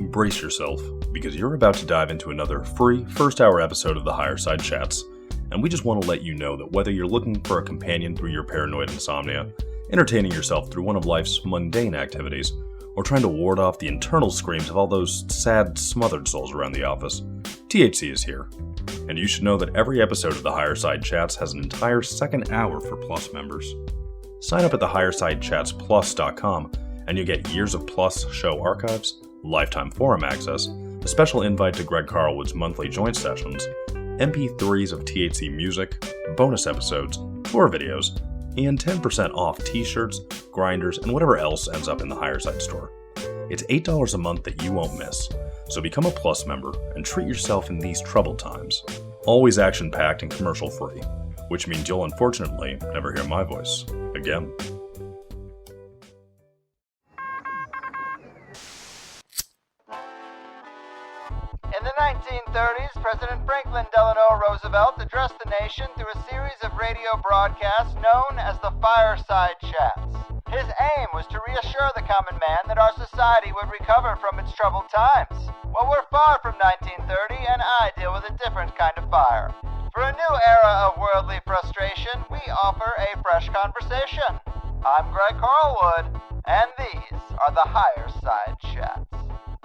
brace yourself, because you're about to dive into another free first-hour episode of the Higher Side Chats, and we just want to let you know that whether you're looking for a companion through your paranoid insomnia, entertaining yourself through one of life's mundane activities, or trying to ward off the internal screams of all those sad, smothered souls around the office, THC is here. And you should know that every episode of the Higher Side Chats has an entire second hour for Plus members. Sign up at thehighersidechatsplus.com and you'll get years of Plus show archives, lifetime forum access, a special invite to Greg Carlwood's monthly joint sessions, MP3s of THC music, bonus episodes, tour videos, and 10% off t-shirts, grinders, and whatever else ends up in the Higher Side store. It's $8 a month that you won't miss, so become a Plus member and treat yourself in these troubled times. Always action-packed and commercial-free, which means you'll unfortunately never hear my voice again. In the 1930s, President Franklin Delano Roosevelt addressed the nation through a series of radio broadcasts known as the Fireside Chats. His aim was to reassure the common man that our society would recover from its troubled times. Well, we're far from 1930, and I deal with a different kind of fire. For a new era of worldly frustration, we offer a fresh conversation. I'm Greg Carlwood, and these are the Higher Side Chats.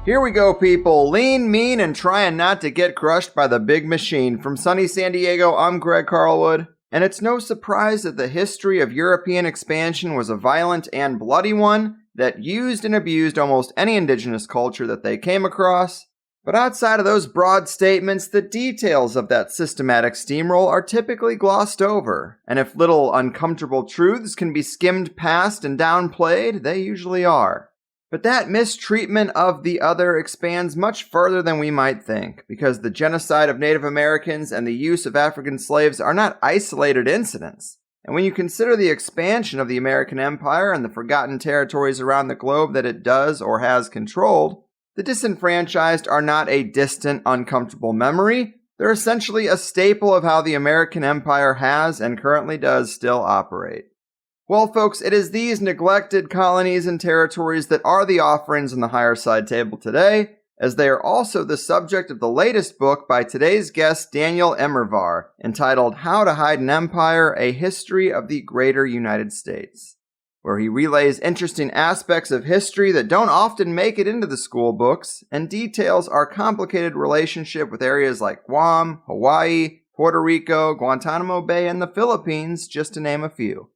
Here we go, people. Lean, mean, and trying not to get crushed by the big machine. From sunny San Diego, I'm Greg Carlwood. And it's no surprise that the history of European expansion was a violent and bloody one that used and abused almost any indigenous culture that they came across. But outside of those broad statements, the details of that systematic steamroll are typically glossed over. And if little uncomfortable truths can be skimmed past and downplayed, they usually are. But that mistreatment of the other expands much further than we might think, because the genocide of Native Americans and the use of African slaves are not isolated incidents. And when you consider the expansion of the American Empire and the forgotten territories around the globe that it does or has controlled, the disenfranchised are not a distant, uncomfortable memory. They're essentially a staple of how the American Empire has and currently does still operate. Well, folks, it is these neglected colonies and territories that are the offerings on the Higher Side table today, as they are also the subject of the latest book by today's guest, Daniel Immerwahr, entitled How to Hide an Empire, A History of the Greater United States, where he relays interesting aspects of history that don't often make it into the school books and details our complicated relationship with areas like Guam, Hawaii, Puerto Rico, Guantanamo Bay, and the Philippines, just to name a few.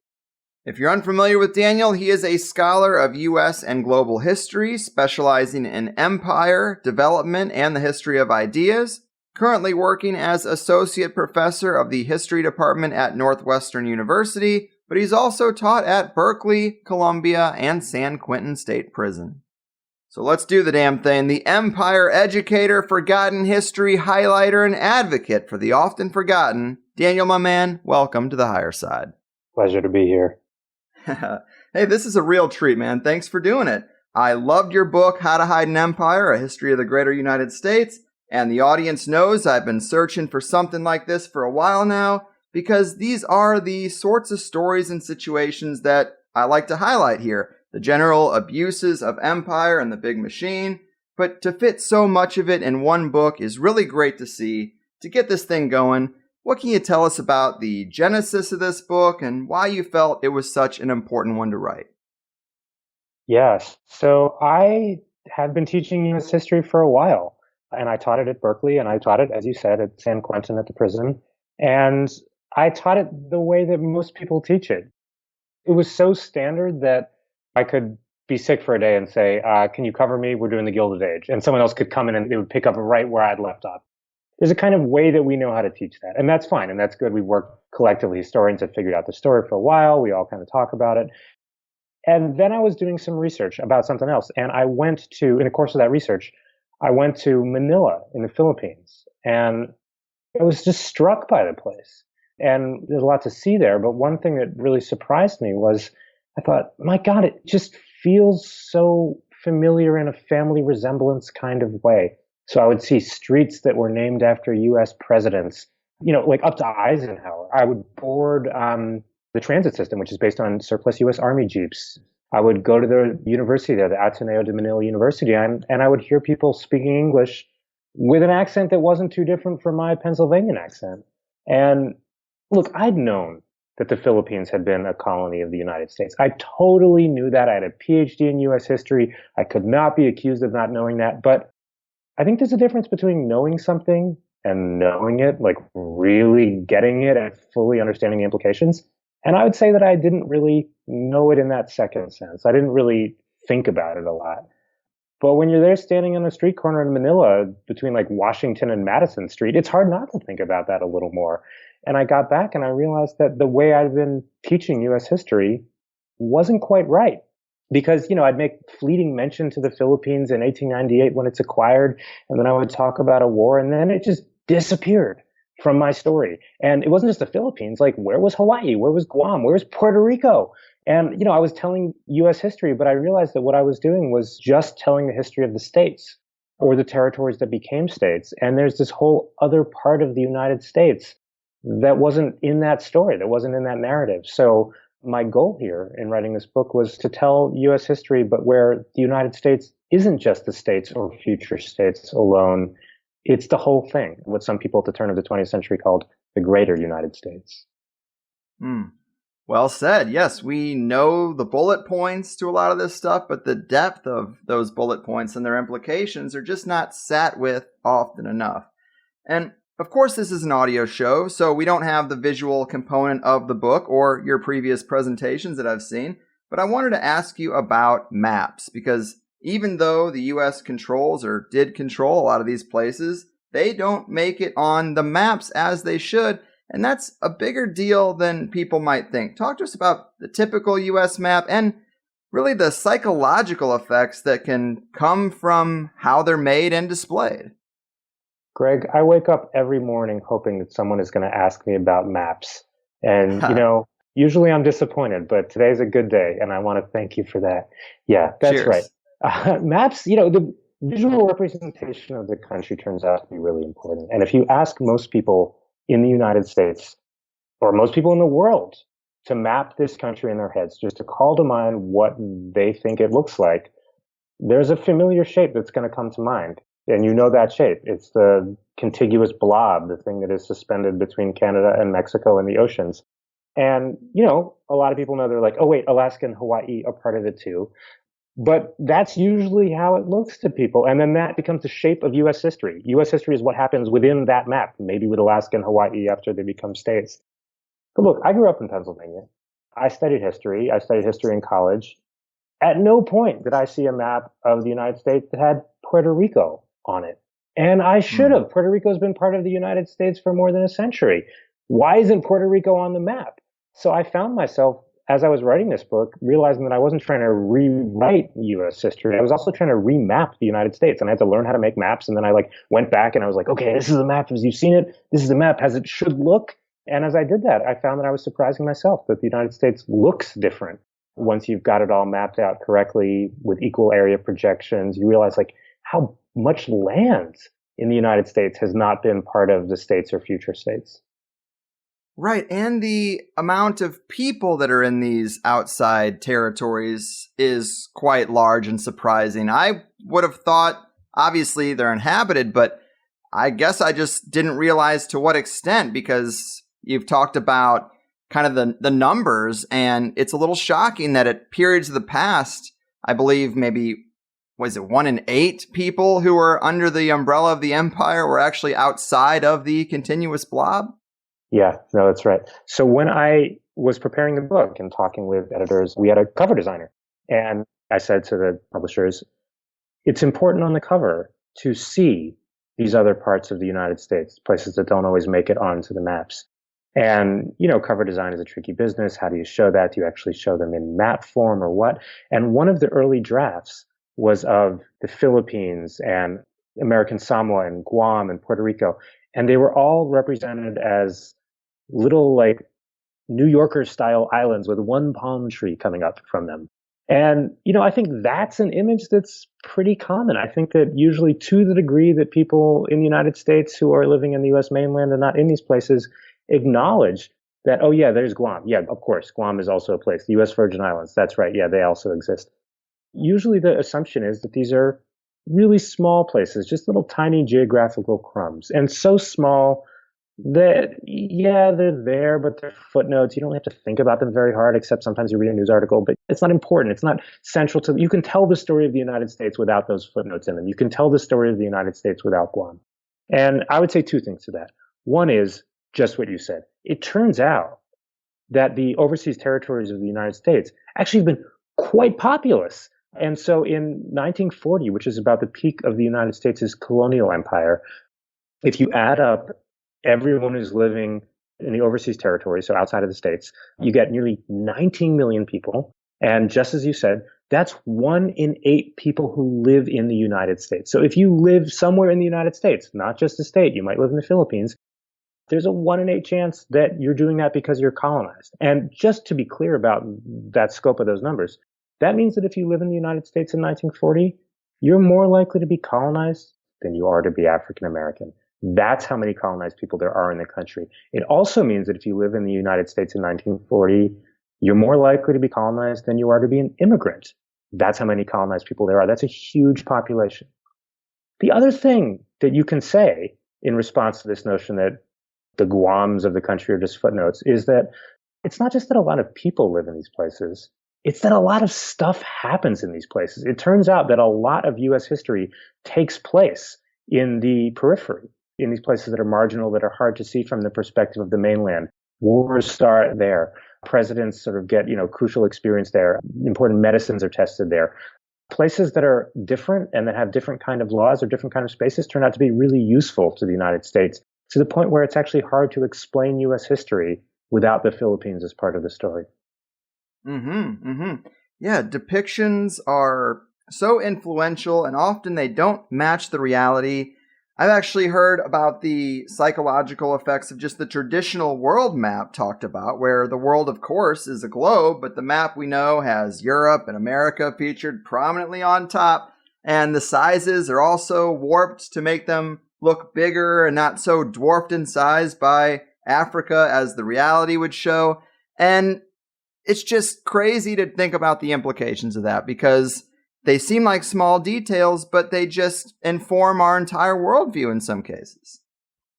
If you're unfamiliar with Daniel, he is a scholar of U.S. and global history, specializing in empire, development, and the history of ideas, currently working as associate professor of the history department at Northwestern University, but he's also taught at Berkeley, Columbia, and San Quentin State Prison. So let's do the damn thing. The empire educator, forgotten history highlighter, and advocate for the often forgotten, Daniel, my man, welcome to the Higher Side. Pleasure to be here. Hey, this is a real treat, man. Thanks for doing it. I loved your book, How to Hide an Empire, A History of the Greater United States, and the audience knows I've been searching for something like this for a while now, because these are the sorts of stories and situations that I like to highlight here. The general abuses of empire and the big machine, but to fit so much of it in one book is really great to see. To get this thing going, what can you tell us about the genesis of this book and why you felt it was such an important one to write? Yes. So I had been teaching U.S. history for a while, and I taught it at Berkeley, and I taught it, as you said, at San Quentin at the prison. And I taught it the way that most people teach it. It was so standard that I could be sick for a day and say, can you cover me? We're doing the Gilded Age. And someone else could come in and they would pick up right where I'd left off. There's a kind of way that we know how to teach that. And that's fine. And that's good. We work collectively. Historians have figured out the story for a while. We all kind of talk about it. And then I was doing some research about something else. And I went to, in the course of that research, I went to Manila in the Philippines. And I was just struck by the place. And there's a lot to see there. But one thing that really surprised me was I thought, my God, it just feels so familiar in a family resemblance kind of way. So I would see streets that were named after U.S. presidents, like up to Eisenhower. I would board the transit system, which is based on surplus U.S. Army Jeeps. I would go to the university there, the Ateneo de Manila University, and I would hear people speaking English with an accent that wasn't too different from my Pennsylvanian accent. And look, I'd known that the Philippines had been a colony of the United States. I totally knew that. I had a PhD in US history. I could not be accused of not knowing that. But I think there's a difference between knowing something and knowing it, like really getting it and fully understanding the implications. And I would say that I didn't really know it in that second sense. I didn't really think about it a lot. But when you're there standing on a street corner in Manila between like Washington and Madison Street, it's hard not to think about that a little more. And I got back and I realized that the way I'd been teaching US history wasn't quite right. Because, I'd make fleeting mention to the Philippines in 1898 when it's acquired, and then I would talk about a war, and then it just disappeared from my story. And it wasn't just the Philippines. Like, where was Hawaii? Where was Guam? Where was Puerto Rico? And, I was telling US history, but I realized that what I was doing was just telling the history of the states or the territories that became states. And there's this whole other part of the United States that wasn't in that story, that wasn't in that narrative. So my goal here in writing this book was to tell US history, but where the United States isn't just the states or future states alone. It's the whole thing, what some people at the turn of the 20th century called the greater United States. Well said. Yes, we know the bullet points to a lot of this stuff, but the depth of those bullet points and their implications are just not sat with often enough. And of course, this is an audio show, so we don't have the visual component of the book or your previous presentations that I've seen, but I wanted to ask you about maps, because even though the U.S. controls or did control a lot of these places, they don't make it on the maps as they should, and that's a bigger deal than people might think. Talk to us about the typical U.S. map and really the psychological effects that can come from how they're made and displayed. Greg, I wake up every morning hoping that someone is going to ask me about maps. And, usually I'm disappointed, but today's a good day, and I want to thank you for that. Yeah, that's Cheers. Right. Maps, the visual representation of the country turns out to be really important. And if you ask most people in the United States, or most people in the world, to map this country in their heads, just to call to mind what they think it looks like, there's a familiar shape that's going to come to mind. And you know that shape. It's the contiguous blob, the thing that is suspended between Canada and Mexico and the oceans. And, a lot of people know, they're like, oh, wait, Alaska and Hawaii are part of it too. But that's usually how it looks to people. And then that becomes the shape of U.S. history. U.S. history is what happens within that map, maybe with Alaska and Hawaii after they become states. But look, I grew up in Pennsylvania. I studied history. I studied history in college. At no point did I see a map of the United States that had Puerto Rico on it. And I should have. Puerto Rico has been part of the United States for more than a century. Why isn't Puerto Rico on the map? So I found myself, as I was writing this book, realizing that I wasn't trying to rewrite U.S. history. I was also trying to remap the United States. And I had to learn how to make maps. And then I went back and I was like, okay, this is the map as you've seen it. This is the map as it should look. And as I did that, I found that I was surprising myself that the United States looks different. Once you've got it all mapped out correctly with equal area projections, you realize how much land in the United States has not been part of the states or future states. Right, and the amount of people that are in these outside territories is quite large and surprising. I would have thought, obviously, they're inhabited, but I guess I just didn't realize to what extent, because you've talked about kind of the numbers, and it's a little shocking that at periods of the past, I believe maybe, was it 1 in 8 people who were under the umbrella of the empire were actually outside of the continuous blob? Yeah, no, that's right. So when I was preparing the book and talking with editors, we had a cover designer. And I said to the publishers, it's important on the cover to see these other parts of the United States, places that don't always make it onto the maps. And, cover design is a tricky business. How do you show that? Do you actually show them in map form or what? And one of the early drafts was of the Philippines and American Samoa and Guam and Puerto Rico. And they were all represented as little New Yorker style islands with one palm tree coming up from them. And, I think that's an image that's pretty common. I think that usually, to the degree that people in the United States who are living in the U.S. mainland and not in these places acknowledge that, oh yeah, there's Guam. Yeah, of course, Guam is also a place. The U.S. Virgin Islands, that's right. Yeah, they also exist. Usually the assumption is that these are really small places, just little tiny geographical crumbs, and so small that, yeah, they're there, but they're footnotes. You don't have to think about them very hard, except sometimes you read a news article, but it's not important. It's not central to, you can tell the story of the United States without those footnotes in them. You can tell the story of the United States without Guam. And I would say two things to that. One is just what you said. It turns out that the overseas territories of the United States actually have been quite populous. And so in 1940, which is about the peak of the United States' colonial empire, if you add up everyone who's living in the overseas territories, so outside of the states, you get nearly 19 million people. And just as you said, that's 1 in 8 people who live in the United States. So if you live somewhere in the United States, not just a state, you might live in the Philippines, there's a 1 in 8 chance that you're doing that because you're colonized. And just to be clear about that scope of those numbers, that means that if you live in the United States in 1940, you're more likely to be colonized than you are to be African American. That's how many colonized people there are in the country. It also means that if you live in the United States in 1940, you're more likely to be colonized than you are to be an immigrant. That's how many colonized people there are. That's a huge population. The other thing that you can say in response to this notion that the Guams of the country are just footnotes is that it's not just that a lot of people live in these places, it's that a lot of stuff happens in these places. It turns out that a lot of U.S. history takes place in the periphery, in these places that are marginal, that are hard to see from the perspective of the mainland. Wars start there. Presidents sort of get, crucial experience there. Important medicines are tested there. Places that are different and that have different kind of laws or different kind of spaces turn out to be really useful to the United States, to the point where it's actually hard to explain U.S. history without the Philippines as part of the story. Yeah, depictions are so influential, and often they don't match the reality. I've actually heard about the psychological effects of just the traditional world map talked about, where the world, of course, is a globe, but the map we know has Europe and America featured prominently on top, and the sizes are also warped to make them look bigger and not so dwarfed in size by Africa as the reality would show. And it's just crazy to think about the implications of that, because they seem like small details, but they just inform our entire worldview in some cases.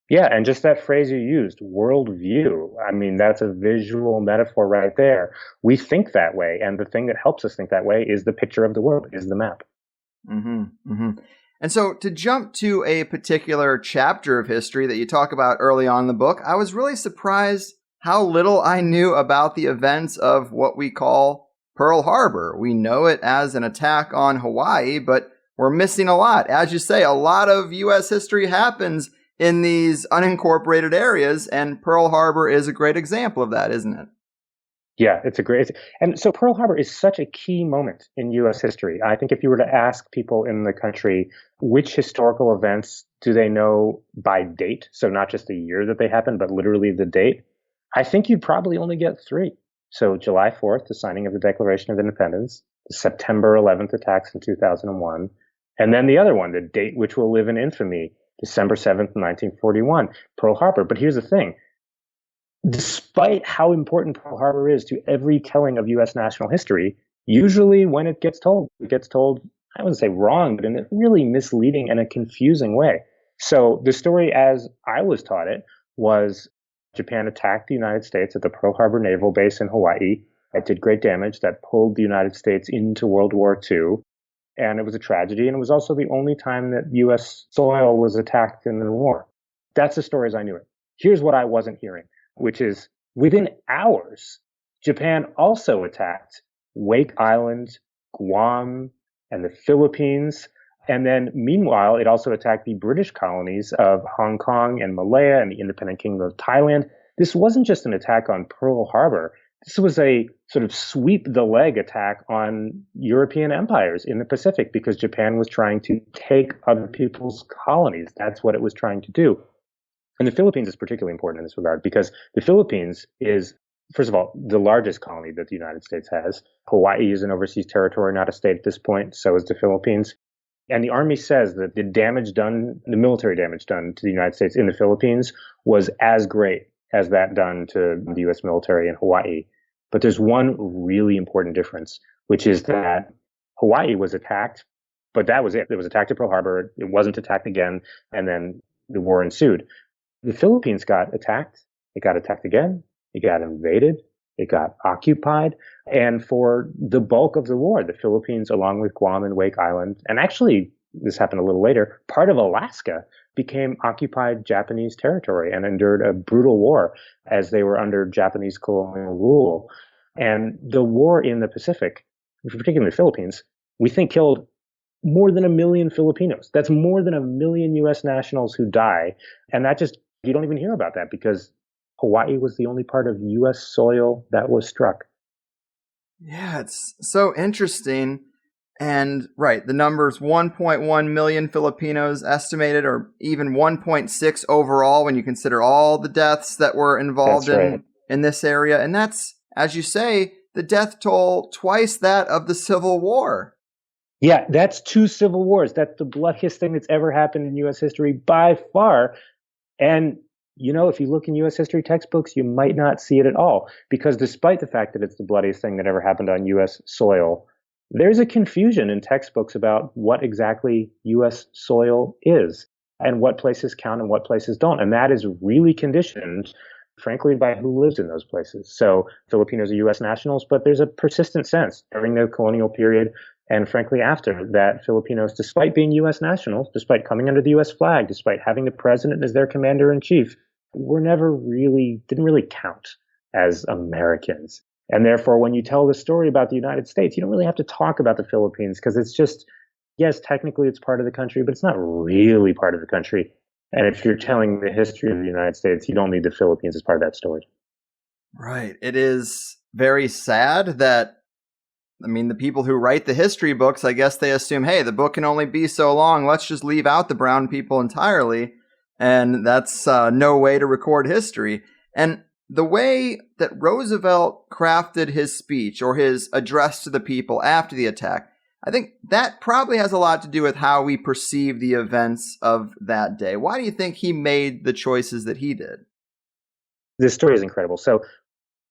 Yeah, and just that phrase you used, worldview, I mean, that's a visual metaphor right there. We think that way, and the thing that helps us think that way is the picture of the world, is the map. And so to jump to a particular chapter of history that you talk about early on in the book, I was really surprised how little I knew about the events of what we call Pearl Harbor. We know it as an attack on Hawaii, but we're missing a lot. As you say, a lot of U.S. history happens in these unincorporated areas, and Pearl Harbor is a great example of that, isn't it? Yeah, and so Pearl Harbor is such a key moment in U.S. history. I think if you were to ask people in the country which historical events do they know by date, so not just the year that they happened, but literally the date, I think you'd probably only get 3. So July 4th, the signing of the Declaration of Independence, the September 11th attacks in 2001, and then the other one, the date which will live in infamy, December 7th, 1941, Pearl Harbor. But here's the thing. Despite how important Pearl Harbor is to every telling of U.S. national history, usually when it gets told, I wouldn't say wrong, but in a really misleading and a confusing way. So the story, as I was taught it, was Japan attacked the United States at the Pearl Harbor Naval Base in Hawaii. It did great damage. That pulled the United States into World War II. And it was a tragedy. And it was also the only time that U.S. soil was attacked in the war. That's the story as I knew it. Here's what I wasn't hearing, which is within hours, Japan also attacked Wake Island, Guam, and the Philippines. And then meanwhile, it also attacked the British colonies of Hong Kong and Malaya and the independent kingdom of Thailand. This wasn't just an attack on Pearl Harbor. This was a sort of sweep the leg attack on European empires in the Pacific, because Japan was trying to take other people's colonies. That's what it was trying to do. And the Philippines is particularly important in this regard, because the Philippines is, first of all, the largest colony that the United States has. Hawaii is an overseas territory, not a state at this point. So is the Philippines. And the Army says that the military damage done to the United States in the Philippines was as great has that done to the U.S. military in Hawaii? But there's one really important difference, which is that Hawaii was attacked, but that was it. It was attacked at Pearl Harbor. It wasn't attacked again, and then the war ensued. The Philippines got attacked. It got attacked again. It got invaded. It got occupied. And for the bulk of the war, the Philippines, along with Guam and Wake Island, and actually, this happened a little later, part of Alaska became occupied Japanese territory and endured a brutal war as they were under Japanese colonial rule. And the war in the Pacific, particularly the Philippines, we think killed more than 1 million Filipinos. That's more than 1 million U.S. nationals who die. And that just, you don't even hear about that because Hawaii was the only part of U.S. soil that was struck. Yeah, it's so interesting. And right, the number's 1.1 million Filipinos estimated, or even 1.6 overall when you consider all the deaths that were involved in this area. And that's, as you say, the death toll twice that of the Civil War. Yeah, that's 2 civil wars. That's the bloodiest thing that's ever happened in U.S. history by far. And, you know, if you look in U.S. history textbooks, you might not see it at all. Because despite the fact that it's the bloodiest thing that ever happened on U.S. soil, there's a confusion in textbooks about what exactly U.S. soil is and what places count and what places don't. And that is really conditioned, frankly, by who lives in those places. So Filipinos are U.S. nationals, but there's a persistent sense during the colonial period and frankly after that Filipinos, despite being U.S. nationals, despite coming under the U.S. flag, despite having the president as their commander-in-chief, didn't really count as Americans. And therefore, when you tell the story about the United States, you don't really have to talk about the Philippines because it's just, yes, technically it's part of the country, but it's not really part of the country. And if you're telling the history of the United States, you don't need the Philippines as part of that story. Right. It is very sad that, the people who write the history books, I guess they assume, hey, the book can only be so long. Let's just leave out the brown people entirely. And that's no way to record history. And the way that Roosevelt crafted his speech or his address to the people after the attack, I think that probably has a lot to do with how we perceive the events of that day. Why do you think he made the choices that he did? This story is incredible. So,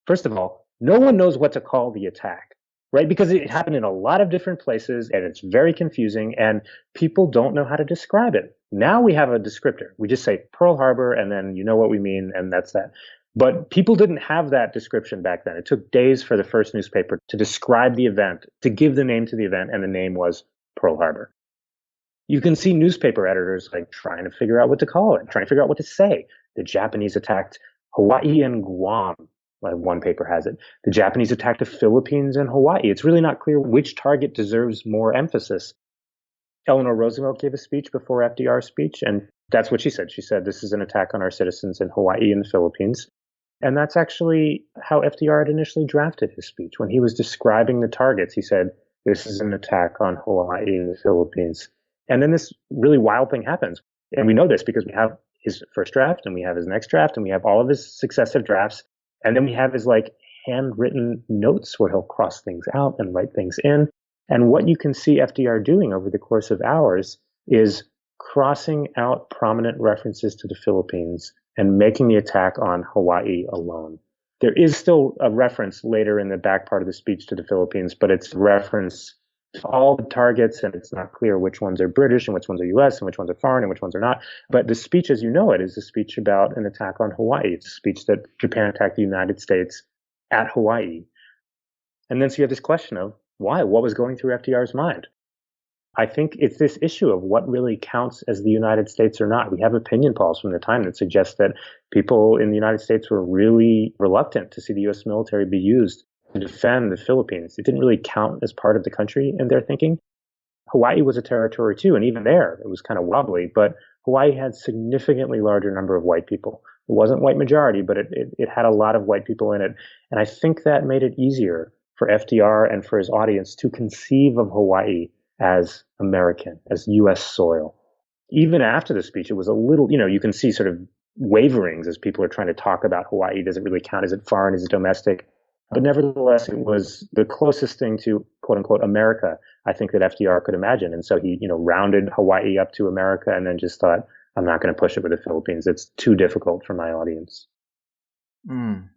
first of all, no one knows what to call the attack, right? Because it happened in a lot of different places and it's very confusing and people don't know how to describe it. Now we have a descriptor. We just say Pearl Harbor and then you know what we mean and that's that. But people didn't have that description back then. It took days for the first newspaper to describe the event, to give the name to the event, and the name was Pearl Harbor. You can see newspaper editors trying to figure out what to call it, trying to figure out what to say. The Japanese attacked Hawaii and Guam, like one paper has it. The Japanese attacked the Philippines and Hawaii. It's really not clear which target deserves more emphasis. Eleanor Roosevelt gave a speech before FDR's speech, and that's what she said. She said, this is an attack on our citizens in Hawaii and the Philippines. And that's actually how FDR had initially drafted his speech. When he was describing the targets, he said, this is an attack on Hawaii and the Philippines. And then this really wild thing happens. And we know this because we have his first draft and we have his next draft and we have all of his successive drafts. And then we have his handwritten notes where he'll cross things out and write things in. And what you can see FDR doing over the course of hours is crossing out prominent references to the Philippines and making the attack on Hawaii alone. There is still a reference later in the back part of the speech to the Philippines, but it's a reference to all the targets, and it's not clear which ones are British and which ones are US and which ones are foreign and which ones are not. But the speech, as you know it, is a speech about an attack on Hawaii. It's a speech that Japan attacked the United States at Hawaii. And then so you have this question of why? What was going through FDR's mind? I think it's this issue of what really counts as the United States or not. We have opinion polls from the time that suggest that people in the United States were really reluctant to see the U.S. military be used to defend the Philippines. It didn't really count as part of the country in their thinking. Hawaii was a territory too, and even there, it was kind of wobbly, but Hawaii had significantly larger number of white people. It wasn't white majority, but it had a lot of white people in it. And I think that made it easier for FDR and for his audience to conceive of Hawaii as American, as U.S. soil. Even after the speech, it was a little, you can see sort of waverings as people are trying to talk about Hawaii. Does it really count? Is it foreign? Is it domestic? But nevertheless, it was the closest thing to quote unquote America, I think, that FDR could imagine. And so he, rounded Hawaii up to America and then just thought, I'm not going to push it with the Philippines. It's too difficult for my audience. Mm.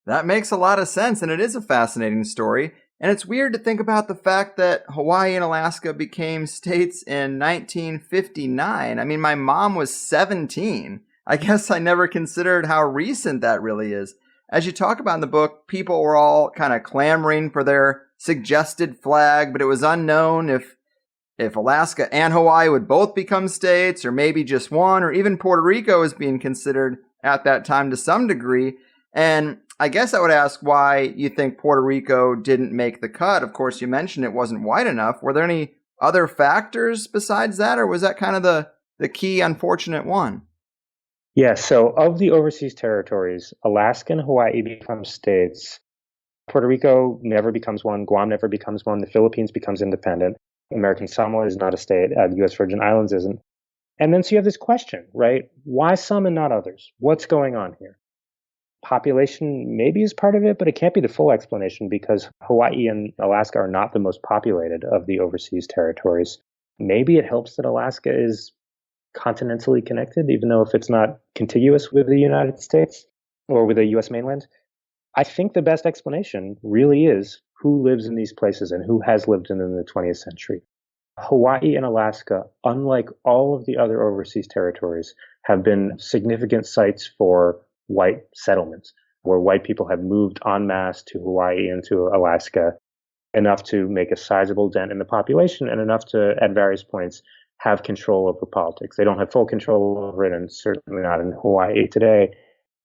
That makes a lot of sense, and it is a fascinating story. And it's weird to think about the fact that Hawaii and Alaska became states in 1959. I mean, my mom was 17. I guess I never considered how recent that really is. As you talk about in the book, people were all kind of clamoring for their suggested flag, but it was unknown if Alaska and Hawaii would both become states, or maybe just one, or even Puerto Rico is being considered at that time to some degree. And I guess I would ask why you think Puerto Rico didn't make the cut. Of course, you mentioned it wasn't white enough. Were there any other factors besides that, or was that kind of the key unfortunate one? Yeah, so of the overseas territories, Alaska and Hawaii become states. Puerto Rico never becomes one. Guam never becomes one. The Philippines becomes independent. American Samoa is not a state. The U.S. Virgin Islands isn't. And then so you have this question, right? Why some and not others? What's going on here? Population maybe is part of it, but it can't be the full explanation because Hawaii and Alaska are not the most populated of the overseas territories. Maybe it helps that Alaska is continentally connected, even though if it's not contiguous with the United States or with the U.S. mainland. I think the best explanation really is who lives in these places and who has lived in them in the 20th century. Hawaii and Alaska, unlike all of the other overseas territories, have been significant sites for white settlements, where white people have moved en masse to Hawaii and to Alaska, enough to make a sizable dent in the population and enough to, at various points, have control over politics. They don't have full control over it, and certainly not in Hawaii today.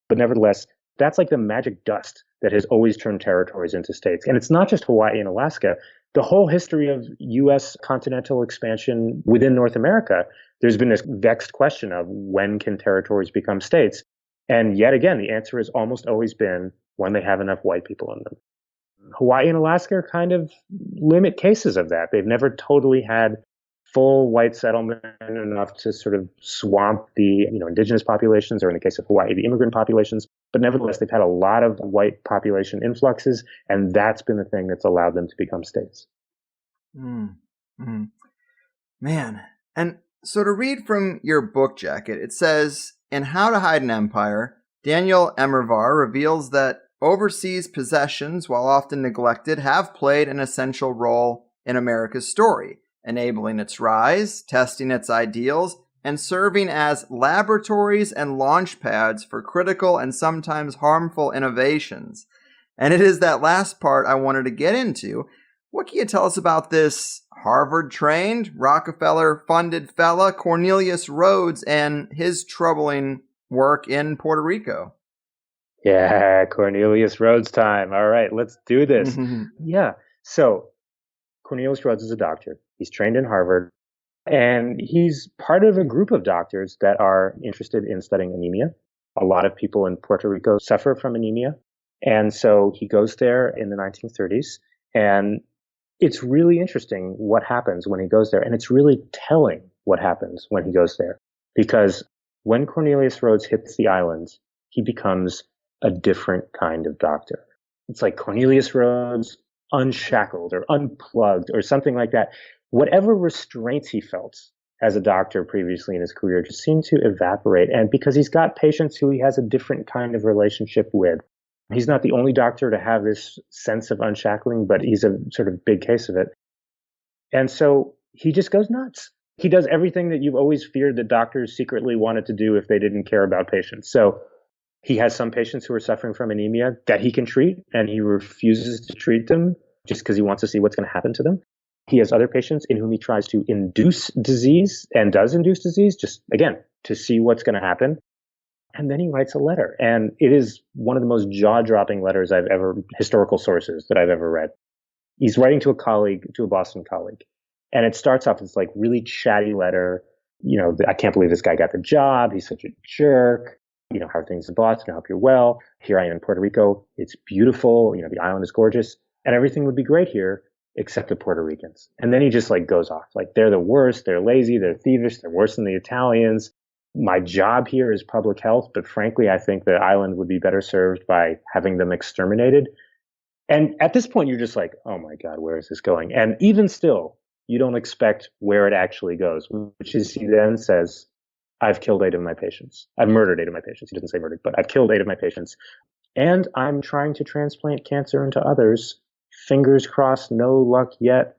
But nevertheless, that's like the magic dust that has always turned territories into states. And it's not just Hawaii and Alaska. The whole history of U.S. continental expansion within North America, there's been this vexed question of when can territories become states? And yet again, the answer has almost always been when they have enough white people in them. Hawaii and Alaska are kind of limit cases of that. They've never totally had full white settlement enough to sort of swamp the indigenous populations, or in the case of Hawaii, the immigrant populations. But nevertheless, they've had a lot of white population influxes, and that's been the thing that's allowed them to become states. Mm-hmm. Man. And so to read from your book jacket, it says, in How to Hide an Empire, Daniel Immerwahr reveals that overseas possessions, while often neglected, have played an essential role in America's story, enabling its rise, testing its ideals, and serving as laboratories and launch pads for critical and sometimes harmful innovations. And it is that last part I wanted to get into. What can you tell us about this Harvard-trained, Rockefeller-funded fella, Cornelius Rhodes, and his troubling work in Puerto Rico? Yeah, Cornelius Rhodes time. All right, let's do this. Yeah, so Cornelius Rhodes is a doctor. He's trained in Harvard, and he's part of a group of doctors that are interested in studying anemia. A lot of people in Puerto Rico suffer from anemia, and so he goes there in the 1930s, and it's really interesting what happens when he goes there, and it's really telling what happens when he goes there, because when Cornelius Rhodes hits the islands, he becomes a different kind of doctor. It's like Cornelius Rhodes unshackled or unplugged or something like that. Whatever restraints he felt as a doctor previously in his career just seem to evaporate. And because he's got patients who he has a different kind of relationship with. He's not the only doctor to have this sense of unshackling, but he's a sort of big case of it. And so he just goes nuts. He does everything that you've always feared that doctors secretly wanted to do if they didn't care about patients. So he has some patients who are suffering from anemia that he can treat, and he refuses to treat them just because he wants to see what's going to happen to them. He has other patients in whom he tries to induce disease and does induce disease, just, again, to see what's going to happen. And then he writes a letter. And it is one of the most jaw-dropping letters historical sources that I've ever read. He's writing to a Boston colleague. And it starts off as like really chatty letter. I can't believe this guy got the job. He's such a jerk. How are things in Boston? I hope you're well. Here I am in Puerto Rico. It's beautiful. The island is gorgeous. And everything would be great here, except the Puerto Ricans. And then he just goes off. They're the worst. They're lazy. They're thievish. They're worse than the Italians. My job here is public health, but frankly, I think the island would be better served by having them exterminated. And at this point, you're just like, oh my God, where is this going? And even still, you don't expect where it actually goes, which is he then says, I've killed 8 of my patients. I've murdered 8 of my patients. He doesn't say murdered, but I've killed 8 of my patients. And I'm trying to transplant cancer into others. Fingers crossed, no luck yet.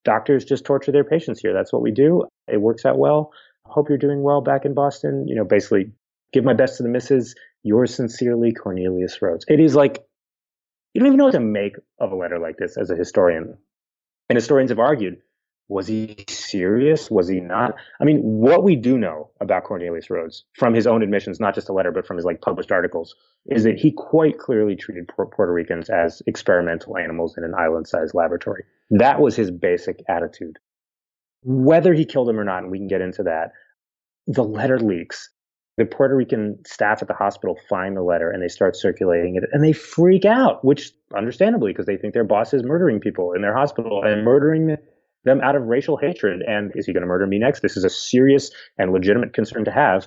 Doctors just torture their patients here. That's what we do. It works out well. Hope you're doing well back in Boston. Basically, give my best to the missus. Yours sincerely, Cornelius Rhodes. It is like, you don't even know what to make of a letter like this as a historian. And historians have argued, was he serious? Was he not? I mean, what we do know about Cornelius Rhodes from his own admissions, not just a letter, but from his published articles, is that he quite clearly treated Puerto Ricans as experimental animals in an island-sized laboratory. That was his basic attitude. Whether he killed them or not, and we can get into that, the letter leaks. The Puerto Rican staff at the hospital find the letter and they start circulating it and they freak out, which understandably, because they think their boss is murdering people in their hospital and murdering them out of racial hatred. And is he going to murder me next? This is a serious and legitimate concern to have.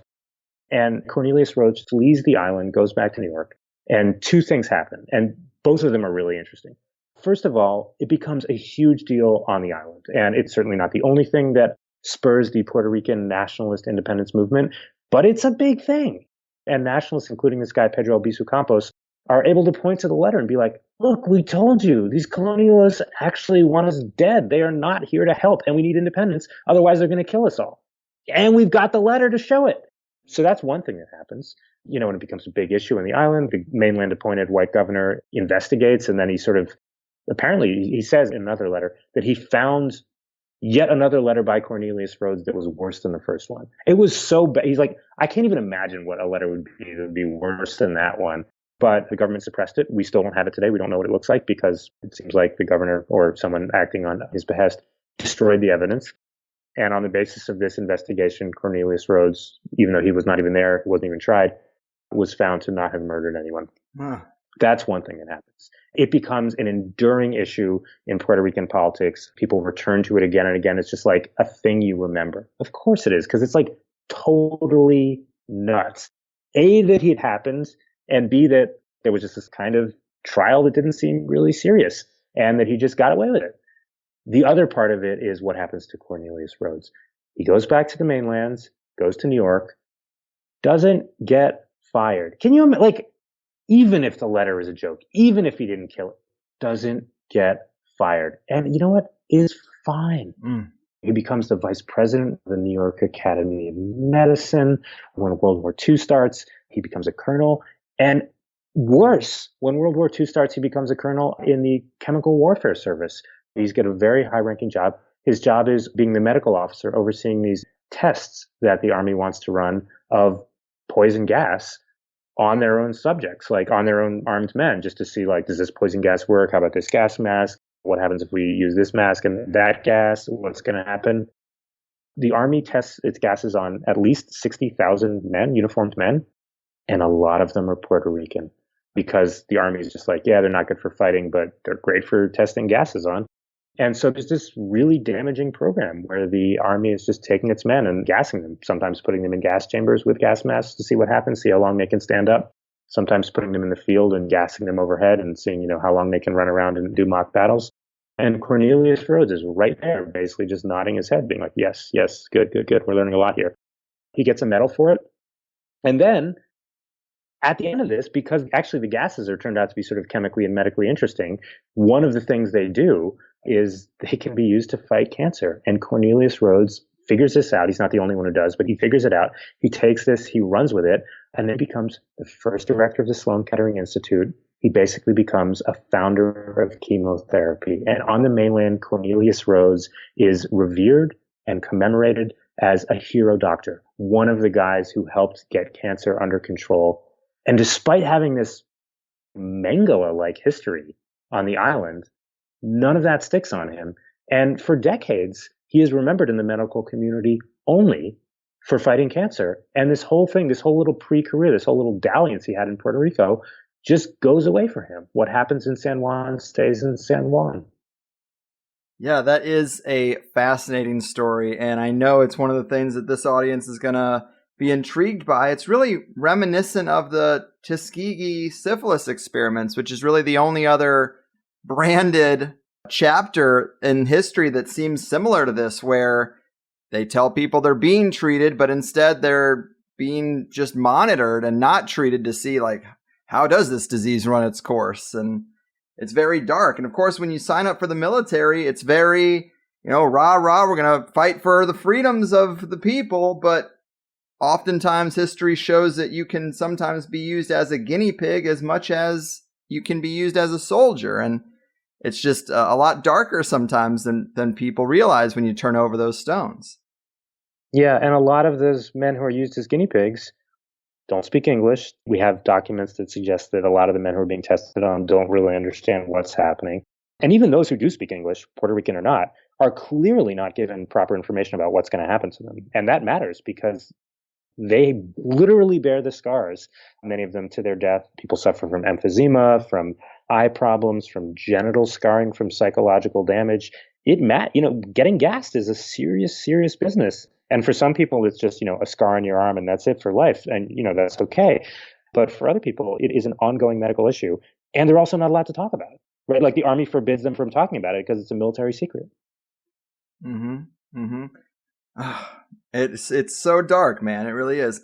And Cornelius Rhodes flees the island, goes back to New York, and 2 things happen. And both of them are really interesting. First of all, it becomes a huge deal on the island. And it's certainly not the only thing that spurs the Puerto Rican nationalist independence movement, but it's a big thing. And nationalists, including this guy, Pedro Albizu Campos, are able to point to the letter and be like, look, we told you, these colonialists actually want us dead. They are not here to help, and we need independence. Otherwise, they're going to kill us all. And we've got the letter to show it. So that's one thing that happens. When it becomes a big issue in the island, the mainland appointed white governor investigates, and then he apparently he says in another letter that he found yet another letter by Cornelius Rhodes that was worse than the first one. It was so bad. He's like, I can't even imagine what a letter would be that would be worse than that one. But the government suppressed it. We still don't have it today. We don't know what it looks like because it seems like the governor or someone acting on his behest destroyed the evidence. And on the basis of this investigation, Cornelius Rhodes, even though he was not even there, wasn't even tried, was found to not have murdered anyone. That's one thing that happens. It becomes an enduring issue in Puerto Rican politics. People return to it again and again. It's just like a thing you remember. Of course it is, because it's totally nuts. A, that it happened, and B, that there was just this kind of trial that didn't seem really serious and that he just got away with it. The other part of it is what happens to Cornelius Rhodes. He goes back to the mainlands, goes to New York, doesn't get fired. Can you imagine, even if the letter is a joke, even if he didn't kill it, doesn't get fired. And you know what? Is fine. He becomes the vice president of the New York Academy of Medicine. When World War II starts, he becomes a colonel. And worse, when World War II starts, he becomes a colonel in the Chemical Warfare Service. He's got a very high-ranking job. His job is being the medical officer, overseeing these tests that the Army wants to run of poison gas on their own subjects, on their own armed men, just to see, does this poison gas work? How about this gas mask? What happens if we use this mask and that gas? What's going to happen? The Army tests its gases on at least 60,000 men, uniformed men, and a lot of them are Puerto Rican because the Army is just they're not good for fighting, but they're great for testing gases on. And so there's this really damaging program where the Army is just taking its men and gassing them, sometimes putting them in gas chambers with gas masks to see what happens, see how long they can stand up, sometimes putting them in the field and gassing them overhead and seeing, how long they can run around and do mock battles. And Cornelius Rhodes is right there, basically just nodding his head, being like, yes, good. We're learning a lot here. He gets a medal for it. And then at the end of this, because actually the gases are turned out to be sort of chemically and medically interesting, one of the things they do is they can be used to fight cancer. And Cornelius Rhodes figures this out. He's not the only one who does, but he figures it out. He takes this, he runs with it, and then becomes the first director of the Sloan Kettering Institute. He basically becomes a founder of chemotherapy. And on the mainland, Cornelius Rhodes is revered and commemorated as a hero doctor, one of the guys who helped get cancer under control. And despite having this Mengele-like history on the island, none of that sticks on him. And for decades, he is remembered in the medical community only for fighting cancer. And this whole thing, this whole little pre-career, this whole little dalliance he had in Puerto Rico just goes away for him. What happens in San Juan stays in San Juan. Yeah, that is a fascinating story. And I know it's one of the things that this audience is going to be intrigued by. It's really reminiscent of the Tuskegee syphilis experiments, which is really the only other branded chapter in history that seems similar to this, where they tell people they're being treated, but instead they're being just monitored and not treated to see, like, how does this disease run its course? And it's very dark. And of course, when you sign up for the military, it's very, rah, rah, we're going to fight for the freedoms of the people. But oftentimes history shows that you can sometimes be used as a guinea pig as much as you can be used as a soldier. And it's just a lot darker sometimes than people realize when you turn over those stones. Yeah, and a lot of those men who are used as guinea pigs don't speak English. We have documents that suggest that a lot of the men who are being tested on don't really understand what's happening. And even those who do speak English, Puerto Rican or not, are clearly not given proper information about what's going to happen to them. And that matters because they literally bear the scars, many of them to their death. People suffer from emphysema, from eye problems, from genital scarring, from psychological damage. Getting gassed is a serious, serious business. And for some people, it's just, a scar on your arm and that's it for life. And, that's okay. But for other people, it is an ongoing medical issue. And they're also not allowed to talk about it, right? Like the Army forbids them from talking about it because it's a military secret. It's so dark, man. It really is.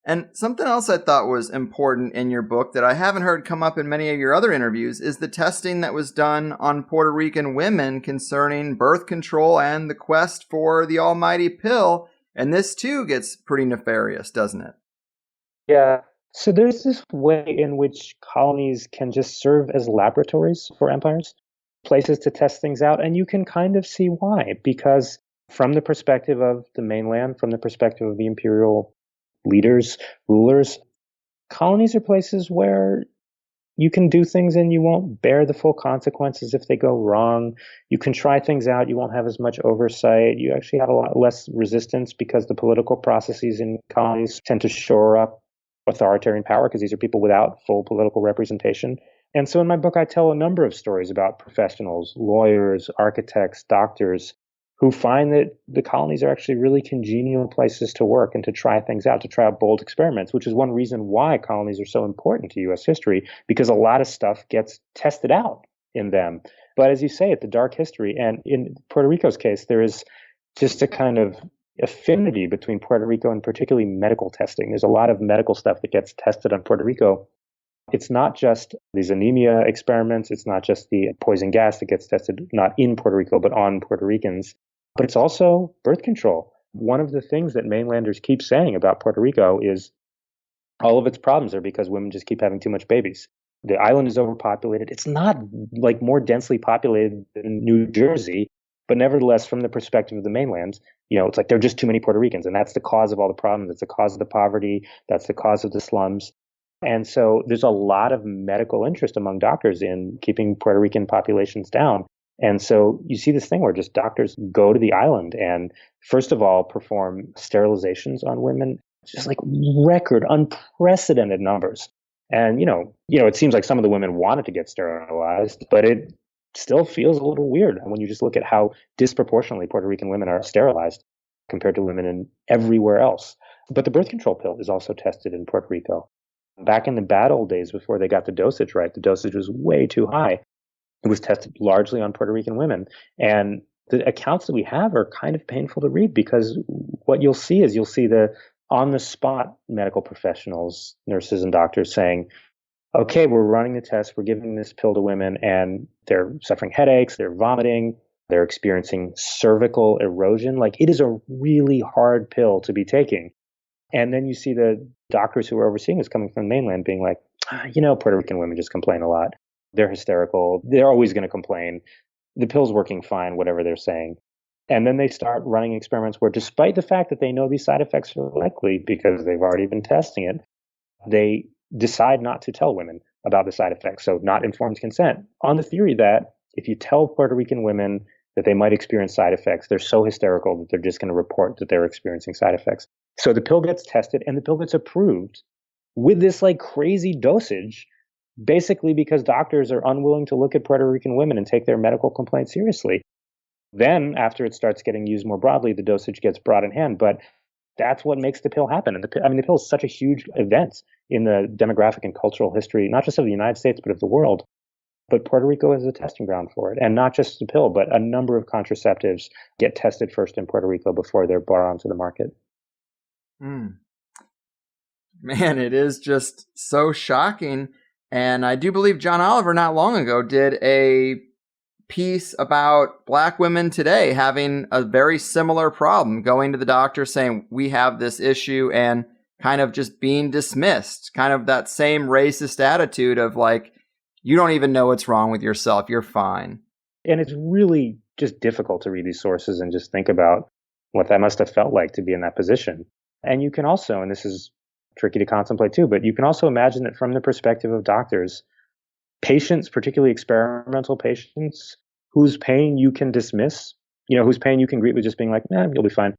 And something else I thought was important in your book that I haven't heard come up in many of your other interviews is the testing that was done on Puerto Rican women concerning birth control and the quest for the almighty pill. And this too gets pretty nefarious, doesn't it? Yeah. So there's this way in which colonies can just serve as laboratories for empires, places to test things out. And you can kind of see why, because from the perspective of the mainland, from the perspective of the imperial leaders, rulers, colonies are places where you can do things and you won't bear the full consequences if they go wrong. You can try things out. You won't have as much oversight. You actually have a lot less resistance because the political processes in colonies tend to shore up authoritarian power because these are people without full political representation. And so in my book, I tell a number of stories about professionals, lawyers, architects, doctors, who find that the colonies are actually really congenial places to work and to try things out, to try out bold experiments, which is one reason why colonies are so important to U.S. history, because a lot of stuff gets tested out in them. But as you say, it's a dark history. And in Puerto Rico's case, there is just a kind of affinity between Puerto Rico and particularly medical testing. There's a lot of medical stuff that gets tested on Puerto Rico. It's not just these anemia experiments. It's not just the poison gas that gets tested, not in Puerto Rico, but on Puerto Ricans. But it's also birth control. One of the things that mainlanders keep saying about Puerto Rico is all of its problems are because women just keep having too much babies. The island is overpopulated. It's not like more densely populated than New Jersey, but nevertheless, from the perspective of the mainland, it's like there are just too many Puerto Ricans, and that's the cause of all the problems. That's the cause of the poverty. That's the cause of the slums. And so there's a lot of medical interest among doctors in keeping Puerto Rican populations down. And so you see this thing where just doctors go to the island and, first of all, perform sterilizations on women, just like record, unprecedented numbers. And, it seems like some of the women wanted to get sterilized, but it still feels a little weird when you just look at how disproportionately Puerto Rican women are sterilized compared to women in everywhere else. But the birth control pill is also tested in Puerto Rico. Back in the bad old days, before they got the dosage right, the dosage was way too high. It was tested largely on Puerto Rican women. And the accounts that we have are kind of painful to read because what you'll see the on-the-spot medical professionals, nurses and doctors saying, okay, we're running the test, we're giving this pill to women, and they're suffering headaches, they're vomiting, they're experiencing cervical erosion. Like, it is a really hard pill to be taking. And then you see the doctors who are overseeing this coming from the mainland being like, Puerto Rican women just complain a lot. They're hysterical. They're always going to complain. The pill's working fine, whatever they're saying. And then they start running experiments where, despite the fact that they know these side effects are likely because they've already been testing it, they decide not to tell women about the side effects. So not informed consent, on the theory that if you tell Puerto Rican women that they might experience side effects, they're so hysterical that they're just going to report that they're experiencing side effects. So the pill gets tested and the pill gets approved with this like crazy dosage, basically because doctors are unwilling to look at Puerto Rican women and take their medical complaints seriously. Then, after it starts getting used more broadly, the dosage gets brought in hand. But that's what makes the pill happen. And the pill is such a huge event in the demographic and cultural history, not just of the United States, but of the world. But Puerto Rico is a testing ground for it. And not just the pill, but a number of contraceptives get tested first in Puerto Rico before they're brought onto the market. Man, it is just so shocking. And I do believe John Oliver not long ago did a piece about Black women today having a very similar problem, going to the doctor saying, we have this issue, and kind of just being dismissed, kind of that same racist attitude of like, you don't even know what's wrong with yourself, you're fine. And it's really just difficult to read these sources and just think about what that must have felt like to be in that position. And you can also, and this is tricky to contemplate too, but you can also imagine it from the perspective of doctors, patients, particularly experimental patients, whose pain you can dismiss, whose pain you can greet with just being like, you'll be fine.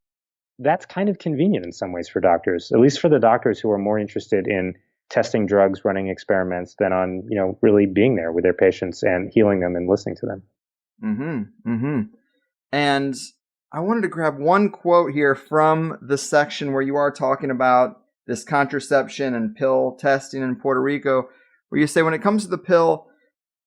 That's kind of convenient in some ways for doctors, at least for the doctors who are more interested in testing drugs, running experiments, than on, really being there with their patients and healing them and listening to them. And I wanted to grab one quote here from the section where you are talking about this contraception and pill testing in Puerto Rico, where you say, when it comes to the pill,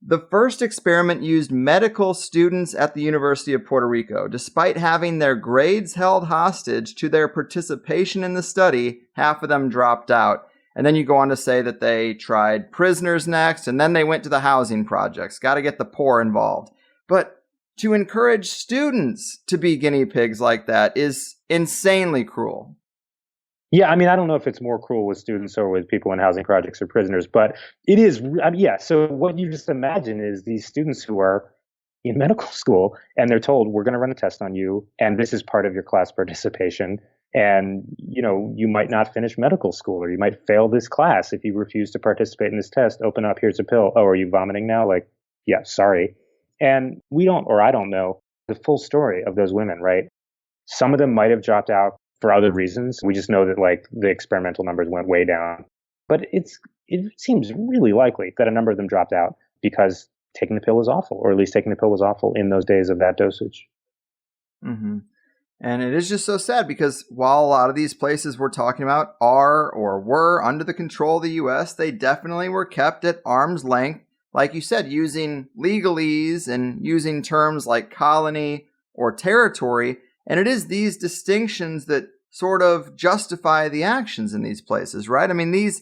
the first experiment used medical students at the University of Puerto Rico. Despite having their grades held hostage to their participation in the study, half of them dropped out. And then you go on to say that they tried prisoners next, and then they went to the housing projects. Got to get the poor involved. But to encourage students to be guinea pigs like that is insanely cruel. Yeah, I mean, I don't know if it's more cruel with students or with people in housing projects or prisoners, but it is, so what you just imagine is these students who are in medical school and they're told, we're going to run a test on you, and this is part of your class participation, and, you might not finish medical school, or you might fail this class if you refuse to participate in this test. Open up, here's a pill. Oh, are you vomiting now? Like, yeah, sorry. And I don't know the full story of those women, right? Some of them might have dropped out for other reasons. We just know that like the experimental numbers went way down. But it seems really likely that a number of them dropped out because taking the pill was awful, or at least taking the pill was awful in those days of that dosage. And it is just so sad because while a lot of these places we're talking about are or were under the control of the U.S., they definitely were kept at arm's length, like you said, using legalese and using terms like colony or territory. And it is these distinctions that sort of justify the actions in these places, right? I mean, these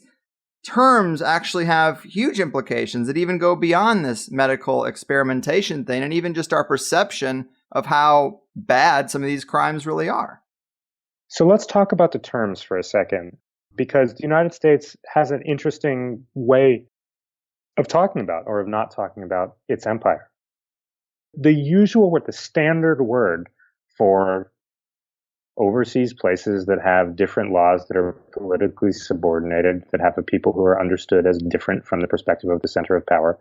terms actually have huge implications that even go beyond this medical experimentation thing and even just our perception of how bad some of these crimes really are. So let's talk about the terms for a second, because the United States has an interesting way of talking about or of not talking about its empire. The standard word for overseas places that have different laws that are politically subordinated, that have a people who are understood as different from the perspective of the center of power,